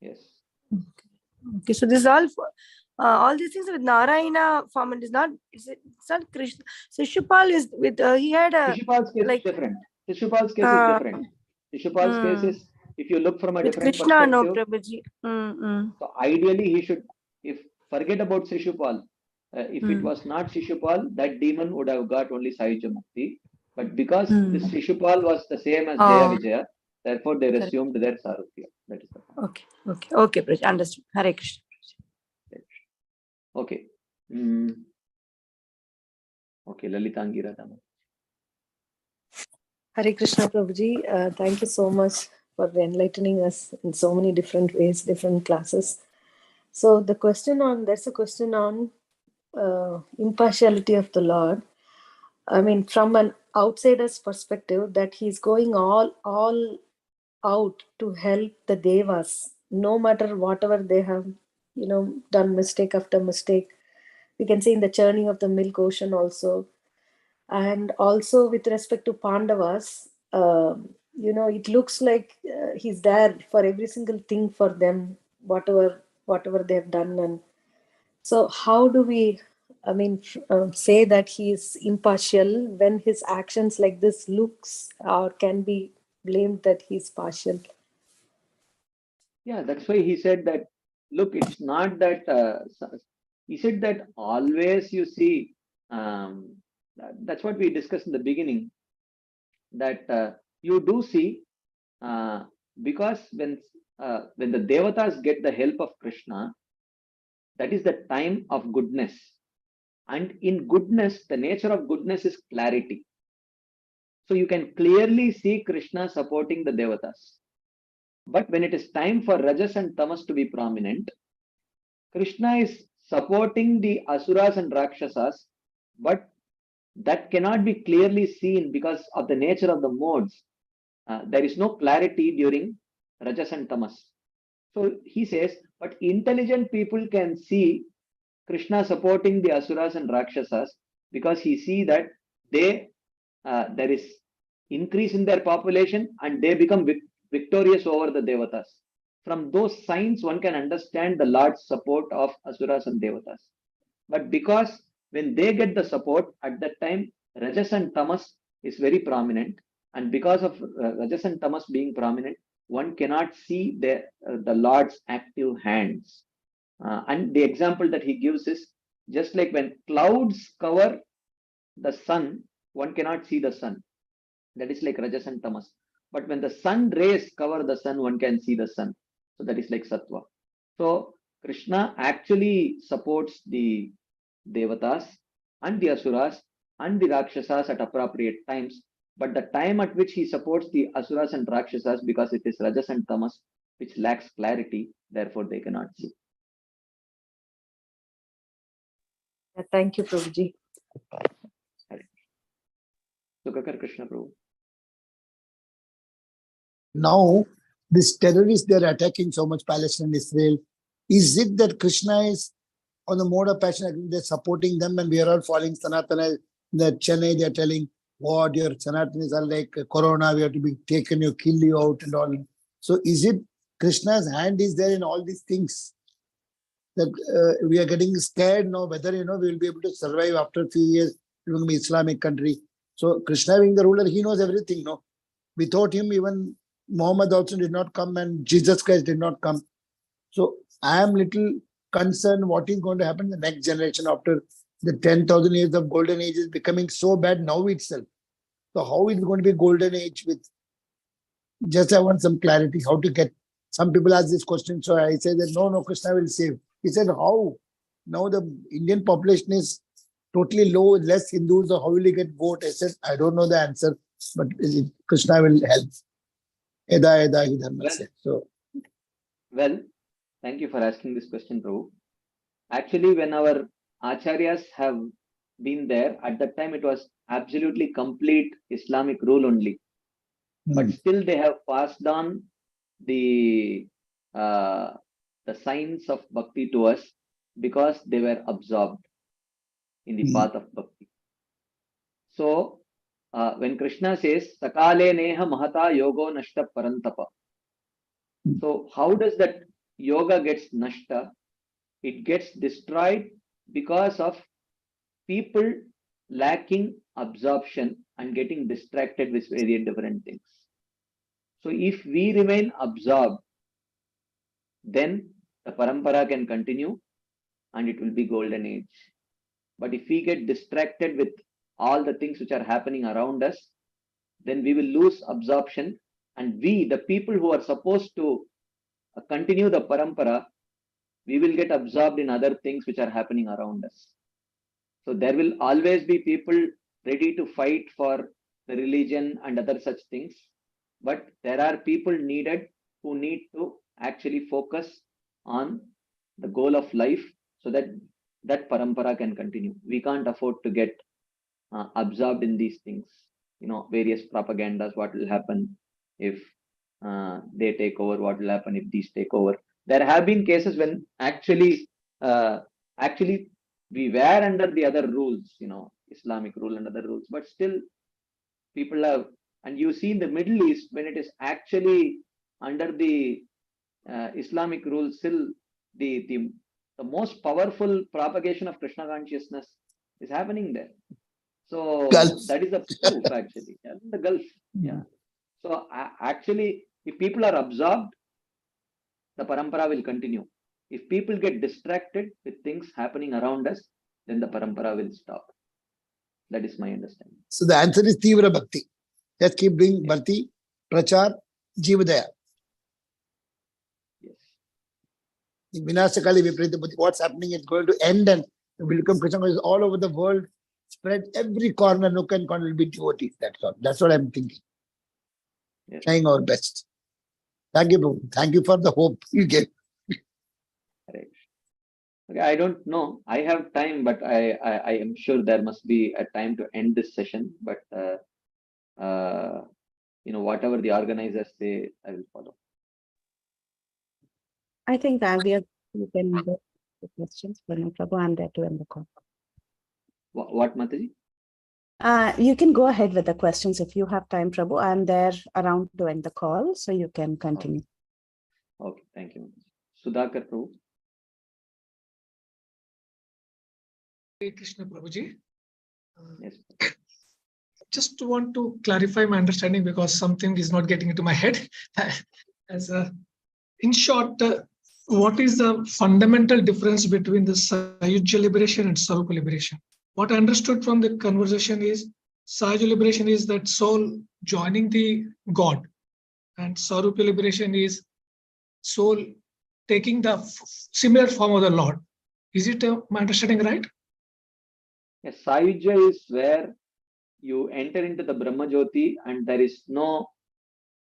Speaker 10: Yes.
Speaker 14: Okay, so this is all these things with Narayana form. It is not. It's not Krishna. So Shishupal is with. He had a.
Speaker 10: Shishupal's case is different. Shishupal's case is different. Shishupal's case is, if you look from a different
Speaker 14: Krishna,
Speaker 10: perspective.
Speaker 14: no, Prabhuji.
Speaker 10: So ideally, he should, forget about Shishupal. If it was not Shishupal, that demon would have got only Sayujya Mukti. But because this Shishupal was the same as Jaya Vijaya, Therefore, they resumed their sarupya. That is the point.
Speaker 14: Okay, Prabhuji, understood. Hare Krishna.
Speaker 10: Okay. Okay, Lalitangira Dama.
Speaker 14: Hare Krishna, Prabhuji. Thank you so much for enlightening us in so many different ways, different classes. So there's a question on impartiality of the Lord. I mean, from an outsider's perspective, that he's going all out to help the devas, no matter whatever they have, done mistake after mistake. We can see in the churning of the milk ocean also. And also with respect to Pandavas, it looks like he's there for every single thing for them, whatever they have done. And so how do we, say that he is impartial when his actions like this looks or can be blamed that he's partial?
Speaker 10: Yeah, that's why he said that, look, it's not that, he said that always you see, that's what we discussed in the beginning, that you do see, because when the devatas get the help of Krishna, that is the time of goodness. And in goodness, the nature of goodness is clarity. So you can clearly see Krishna supporting the devatas. But when it is time for Rajas and Tamas to be prominent, Krishna is supporting the Asuras and Rakshasas, but that cannot be clearly seen because of the nature of the modes. There is no clarity during Rajas and Tamas. So he says, but intelligent people can see Krishna supporting the Asuras and Rakshasas because he see that there is increase in their population and they become victorious over the Devatas. From those signs, one can understand the Lord's support of Asuras and Devatas. But because when they get the support, at that time, Rajas and Tamas is very prominent. And because of Rajas and Tamas being prominent, one cannot see the Lord's active hands. And the example that he gives is just like when clouds cover the sun, one cannot see the sun. That is like Rajas and Tamas. But when the sun rays cover the sun, one can see the sun. So that is like Sattva. So Krishna actually supports the Devatas and the Asuras and the Rakshasas at appropriate times. But the time at which he supports the Asuras and Rakshasas, because it is Rajas and Tamas, which lacks clarity, therefore they cannot see.
Speaker 14: Thank you, Prabhuji.
Speaker 10: Sukakar Krishna Prabhu.
Speaker 5: Now, these terrorists, they're attacking so much Palestine and Israel. Is it that Krishna is on the mode of passion, they're supporting them and we are all following Sanatana? That Chennai, they're telling, what your Sanatanis are like Corona, we have to be taken, you kill you out and all. So is it Krishna's hand is there in all these things? That we are getting scared now whether, we will be able to survive after a few years, it will be Islamic country. So Krishna being the ruler, he knows everything, no? Without him, even Muhammad also did not come and Jesus Christ did not come. So I am little concerned what is going to happen in the next generation after the 10,000 years of golden age is becoming so bad now itself. So how is it going to be golden age with, just I want some clarity, how to get, some people ask this question. So I say that no, Krishna will save. He said, how? Now the Indian population is totally low, less Hindus, so how will he get vote? I said, I don't know the answer, but Krishna will help.
Speaker 10: Well, thank you for asking this question, Prabhu. Actually, when our Acharyas have been there, at that time it was absolutely complete Islamic rule only. But still they have passed on the signs of bhakti to us because they were absorbed in the path of bhakti. So when Krishna says, Sakale neha mahata yogo nashta parantapa. So how does that yoga gets nashta? It gets destroyed because of people lacking absorption and getting distracted with very different things. So if we remain absorbed, then the parampara can continue and it will be golden age. But if we get distracted with all the things which are happening around us, then we will lose absorption And we, the people who are supposed to continue the parampara, we will get absorbed in other things which are happening around us. So there will always be people ready to fight for the religion and other such things. But there are people needed who need to actually focus on the goal of life so that that parampara can continue. We can't afford to get absorbed in these things, various propagandas, what will happen if they take over, what will happen if these take over. There have been cases when actually we were under the other rules, Islamic rule and other rules, but still people have, and you see in the Middle East, when it is actually under the Islamic rule, still the most powerful propagation of Krishna consciousness is happening there. So that is a proof actually. The Gulf. Yeah. So actually, if people are absorbed, the parampara will continue. If people get distracted with things happening around us, then the parampara will stop. That is my understanding.
Speaker 5: So the answer is Tivra Bhakti. Just keep doing Bhakti, Prachar, Jivadaya.
Speaker 10: Yes.
Speaker 5: Vinashakali Viparita Buddhi. What's happening is going to end and will become Krishna consciousness all over the world. Spread every corner, nook and corner will be devotees. That's all. That's what I'm thinking.
Speaker 10: Yes.
Speaker 5: Trying our best. Thank you, Prabhu. Thank you for the hope you gave.
Speaker 10: Correct. Okay, I don't know. I have time, but I am sure there must be a time to end this session. But whatever the organizers say, I will follow.
Speaker 7: I think you can go the questions for no Prabhu. I'm there to end the call.
Speaker 10: What Mataji?
Speaker 7: You can go ahead with the questions if you have time, Prabhu. I'm there around to end the call, so you can continue.
Speaker 10: Okay, thank you. Sudhakar Prabhu.
Speaker 9: Hare Krishna Prabhuji.
Speaker 10: Yes.
Speaker 9: Just want to clarify my understanding because something is not getting into my head. In short, what is the fundamental difference between the Sayujya liberation and Swarupa liberation? What I understood from the conversation is Sayujya liberation is that soul joining the God, and Swarupa liberation is soul taking the similar form of the Lord. Is it my understanding right?
Speaker 10: Yes, Sayujya is where you enter into the Brahma Jyoti and there is no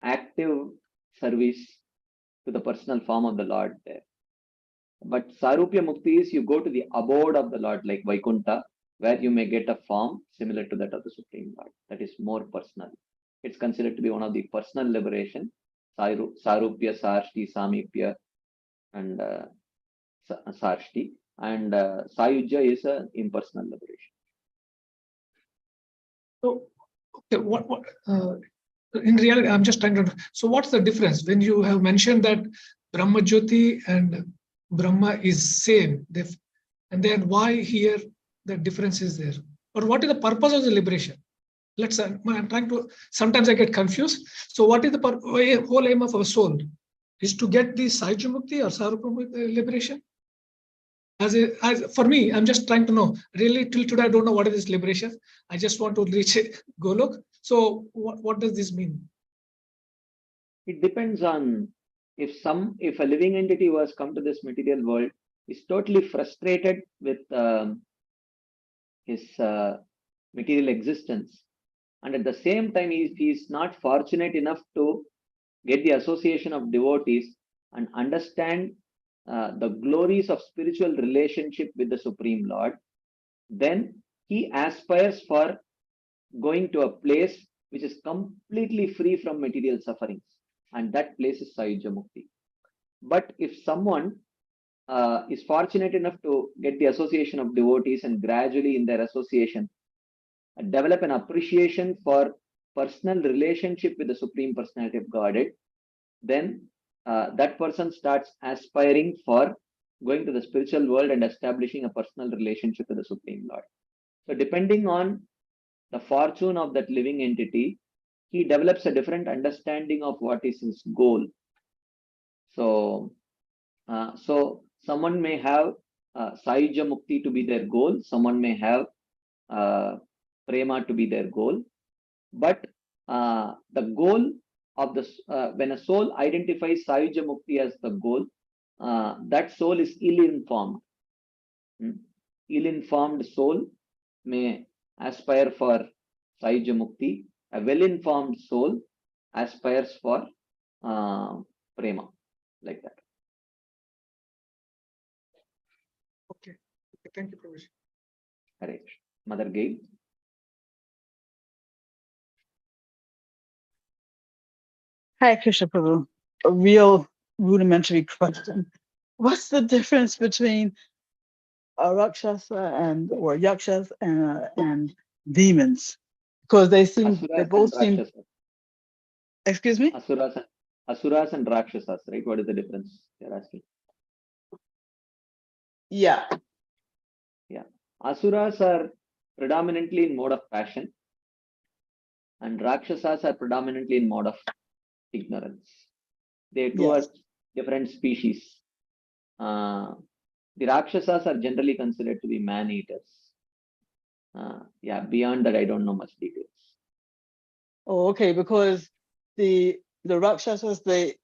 Speaker 10: active service to the personal form of the Lord there. But Sarupya Mukti is you go to the abode of the Lord like Vaikuntha, where you may get a form similar to that of the Supreme Lord. That is more personal. It's considered to be one of the personal liberation. Sarupya, Sarshti, Samipya, and Sarshti. And Sayujya is an impersonal liberation.
Speaker 9: So, okay, in reality, I'm just trying to. So, what's the difference when you have mentioned that Brahma Jyoti and Brahma is same? And then why here the difference is there? Or what is the purpose of the liberation? I'm trying to. Sometimes I get confused. So, what is the whole aim of our soul? Is to get the Sayujya Mukti or Sarupa liberation? For me, I'm just trying to know. Really, till today, I don't know what is this liberation. I just want to reach Golok. So, what does this mean?
Speaker 10: It depends on if a living entity was come to this material world, is totally frustrated with his material existence, and at the same time, if he is not fortunate enough to get the association of devotees and understand the glories of spiritual relationship with the Supreme Lord, then he aspires for going to a place which is completely free from material sufferings, and that place is Sayujya Mukti. But if someone is fortunate enough to get the association of devotees and gradually in their association develop an appreciation for personal relationship with the Supreme Personality of Godhead, then that person starts aspiring for going to the spiritual world and establishing a personal relationship with the Supreme Lord. So depending on the fortune of that living entity, he develops a different understanding of what is his goal. So, someone may have Sayujya Mukti to be their goal. Someone may have Prema to be their goal. But the goal of the when a soul identifies Sayuja Mukti as the goal, that soul is ill-informed. Ill-informed soul may aspire for Sayuja Mukti. A well-informed soul aspires for prema, like that.
Speaker 9: Okay. Thank you, Prabhuji.
Speaker 10: Hare Krishna. Mother Gail.
Speaker 15: Hi, Krishna Prabhu. A real rudimentary question. What's the difference between a Rakshasa or Yakshas and demons? Because they both seem. Excuse me?
Speaker 10: Asuras and Rakshasas, right? What is the difference you're asking?
Speaker 15: Yeah.
Speaker 10: Yeah. Asuras are predominantly in mode of passion, and Rakshasas are predominantly in mode of ignorance. They two are different species. The Rakshasas are generally considered to be man-eaters. Yeah, beyond that, I don't know much details.
Speaker 15: Oh, okay, because the Rakshasas, they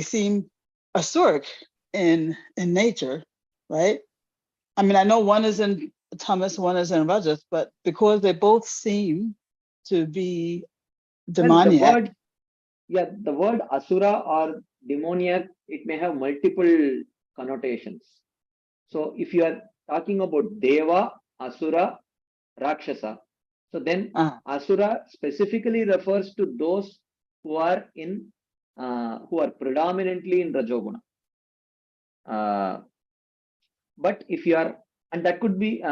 Speaker 15: seem asuric in nature, right? I mean, I know one is in Tamas, one is in Rajas, but because they both seem to be demoniac.
Speaker 10: Well, the word asura or demoniac, it may have multiple connotations. So if you are talking about Deva, Asura, Rakshasa, so then Asura specifically refers to those who are predominantly in Rajoguna. But if you are, and that could be,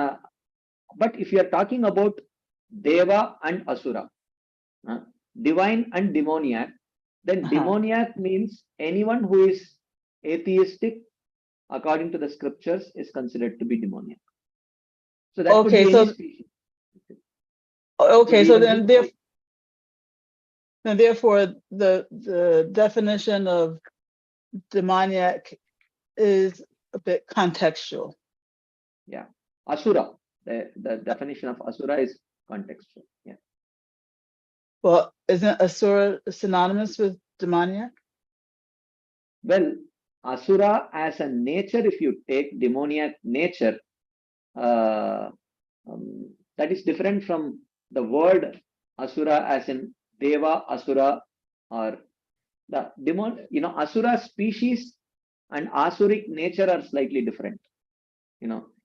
Speaker 10: but if you are talking about Deva and Asura, divine and demoniac, then demoniac means anyone who is atheistic according to the scriptures is considered to be demoniac. So that could be any species.
Speaker 15: Okay, so then therefore the definition of demoniac is a bit contextual.
Speaker 10: Yeah. Asura. The definition of asura is contextual. Yeah.
Speaker 15: Well, isn't asura synonymous with demoniac?
Speaker 10: Well, asura as a nature, if you take demoniac nature, that is different from the word asura as in deva, asura, or the demon. Asura species and asuric nature are slightly different.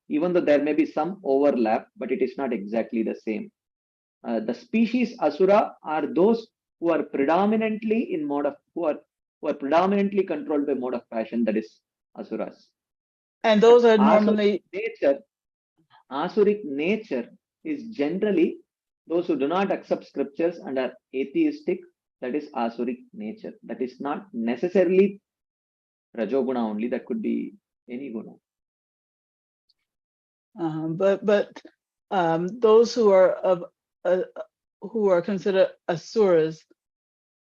Speaker 10: Even though there may be some overlap, but it is not exactly the same. The species asura are those who are predominantly in mode of who are predominantly controlled by mode of passion, that is asuras.
Speaker 15: And those are normally
Speaker 10: asuric nature is generally those who do not accept scriptures and are atheistic, that is asuric nature. That is not necessarily Rajoguna only, that could be any guna.
Speaker 15: But those who are considered asuras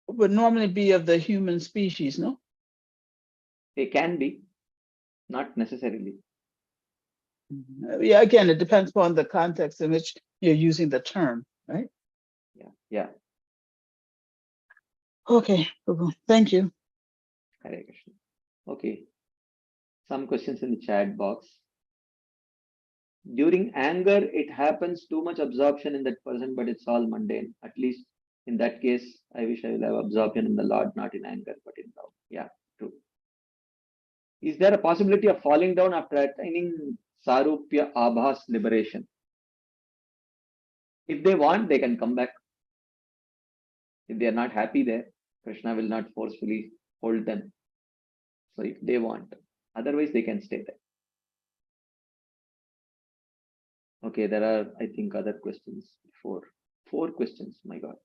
Speaker 15: would normally be of the human species, no?
Speaker 10: They can be, not necessarily.
Speaker 15: Yeah, again, it depends upon the context in which you're using the term, right?
Speaker 10: Yeah.
Speaker 15: Okay, thank you.
Speaker 10: Hare Krishna. Okay. Some questions in the chat box. During anger, it happens too much absorption in that person, but it's all mundane. At least in that case, I wish I will have absorption in the Lord, not in anger, but in love. Yeah, true. Is there a possibility of falling down after attaining Sarupya Abhas liberation? If they want, they can come back. If they are not happy there, Krishna will not forcefully hold them. So if they want, otherwise they can stay there. Okay, there are, I think, other questions. Four questions, my God.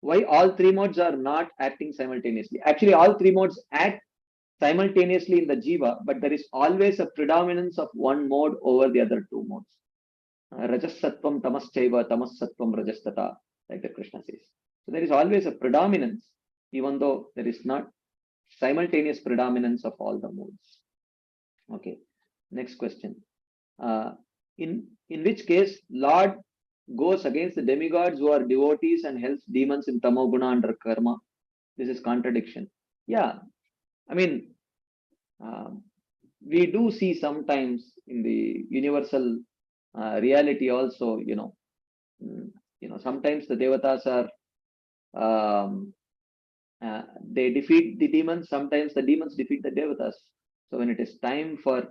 Speaker 10: Why all three modes are not acting simultaneously? Actually, all three modes act simultaneously in the jiva, but there is always a predominance of one mode over the other two modes. Rajas Sattvam Tamas Chaiva, Tamas Sattvam Rajastata, like the Krishna says. So there is always a predominance, even though there is not simultaneous predominance of all the modes. Okay, next question. In which case, Lord goes against the demigods who are devotees and helps demons in Tamoguna under karma. this is contradiction. Yeah, I mean, we do see sometimes in the universal reality also, sometimes the devatas are they defeat the demons, sometimes the demons defeat the devatas. So when it is time for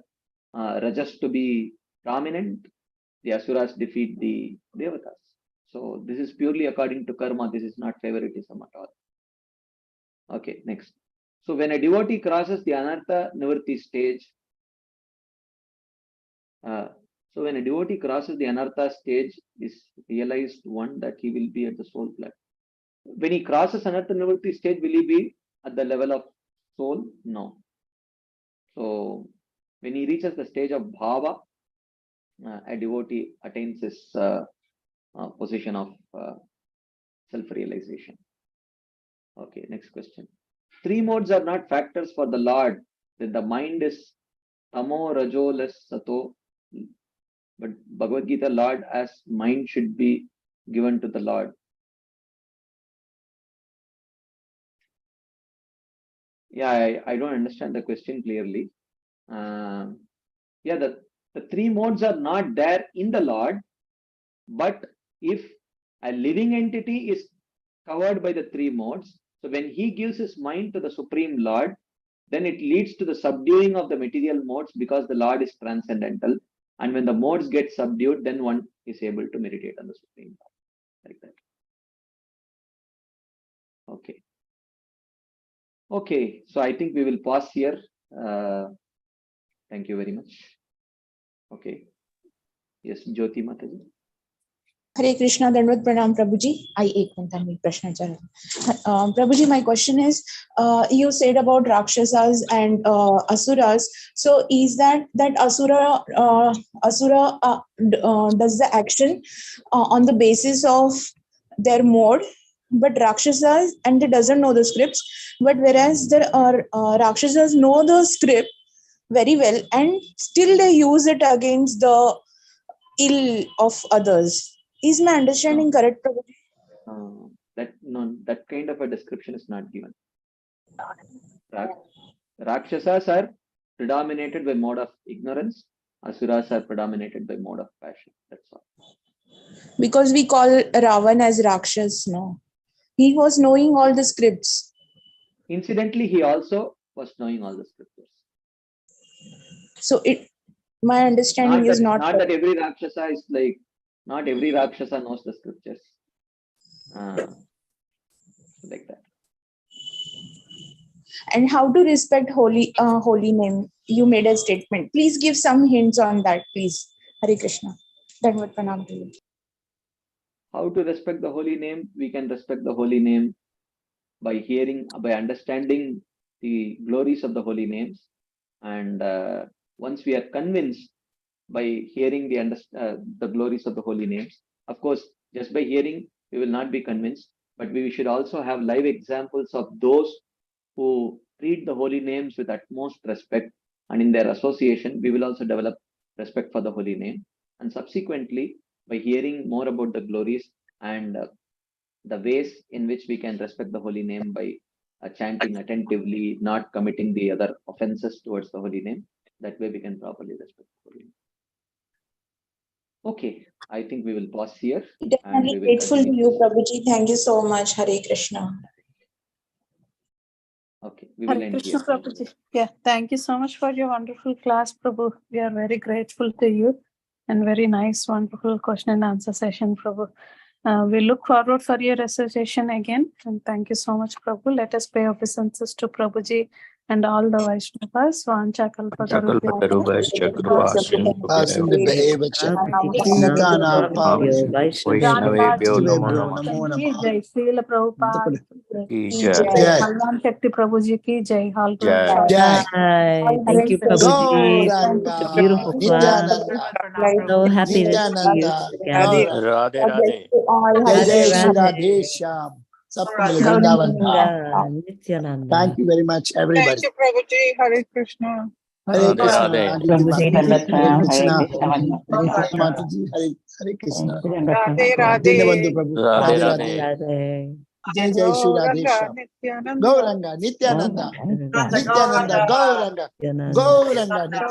Speaker 10: Rajas to be prominent, the asuras defeat the devatas. So this is purely according to karma. This is not favoritism at all. Okay, next. So when a devotee crosses the anartha nivritti stage, when a devotee crosses the anartha stage, is realized one that he will be at the soul level. When he crosses anartha nivritti stage, will he be at the level of soul? No. So when he reaches the stage of bhava, a devotee attains his position of self-realization. Okay, next question. 3 modes are not factors for the Lord. Then the mind is tamo, rajo, less sato. But Bhagavad Gita, Lord as mind should be given to the Lord. Yeah, I don't understand the question clearly. Yeah, the 3 modes are not there in the Lord, but if a living entity is covered by the 3 modes, so when he gives his mind to the Supreme Lord, then it leads to the subduing of the material modes because the Lord is transcendental. And when the modes get subdued, then one is able to meditate on the Supreme Lord. Like that. Okay. Okay, so I think we will pause here. Thank you very much. Okay. Yes, Jyoti Mataji.
Speaker 16: Hare Krishna, Dandavad Pranam Prabhuji. I ek minute mein prashna chal. Prabhuji, my question is, you said about Rakshasas and Asuras. So is that Asura does the action on the basis of their mode, but Rakshasas, and they doesn't know the scripts, but whereas the Rakshasas know the script very well and still they use it against the ill of others. Is my understanding correct, Prabhuji?
Speaker 10: That kind of a description is not given. Rakshasas are predominated by mode of ignorance. Asuras are predominated by mode of passion. That's all.
Speaker 16: Because we call Ravan as Rakshas, no? He was knowing all the scripts.
Speaker 10: Incidentally, he also was knowing all the scriptures.
Speaker 16: So my understanding is not
Speaker 10: that every Rakshasa is like, not every Rakshasa knows the scriptures. Like that.
Speaker 16: And how to respect holy name? You made a statement. Please give some hints on that, please. Hare Krishna. Dandavad Pranam to you.
Speaker 10: How to respect the holy name? We can respect the holy name by understanding the glories of the holy names. And once we are convinced by hearing the glories of the holy names, of course, just by hearing, we will not be convinced, but we should also have live examples of those who treat the holy names with utmost respect, and in their association, we will also develop respect for the holy name. And subsequently, by hearing more about the glories and the ways in which we can respect the holy name by chanting attentively, not committing the other offenses towards the holy name, that way we can properly respect the holy name. Okay, I think we will pause here.
Speaker 16: Definitely grateful to you, Prabhuji. Thank you so much. Hare Krishna.
Speaker 10: Okay, we will end
Speaker 2: Krishna,
Speaker 10: here.
Speaker 2: Prabhuji. Yeah, thank you so much for your wonderful class, Prabhu. We are very grateful to you and very nice, wonderful question and answer session, Prabhu. We look forward for your association again. And thank you so much, Prabhu. Let us pay obeisances to Prabhuji and all the Vaishnavas. Vancha
Speaker 17: Kalpatarubhascha
Speaker 2: Vaishnavebhyo Namo Namah. Jai Srila Prabhupada ki jai. Balaram Shakti Prabhuji ki jai.
Speaker 17: Thank you, Prabhuji. Such a beautiful class. So happy to see you again.
Speaker 11: Radhe Radhe.
Speaker 5: Radhe Shyam. Thank you very much, everybody.
Speaker 2: Thank you, Prabhuji. Hare Krishna.
Speaker 5: Hare Krishna. Hare Krishna. Hare Krishna.
Speaker 2: Radhe Radhe.
Speaker 5: Radhe Radhe. Jai Jai Shri Radhesham. Gauranga, Nityananda, Nityananda, Gauranga, Gauranga, Nityananda.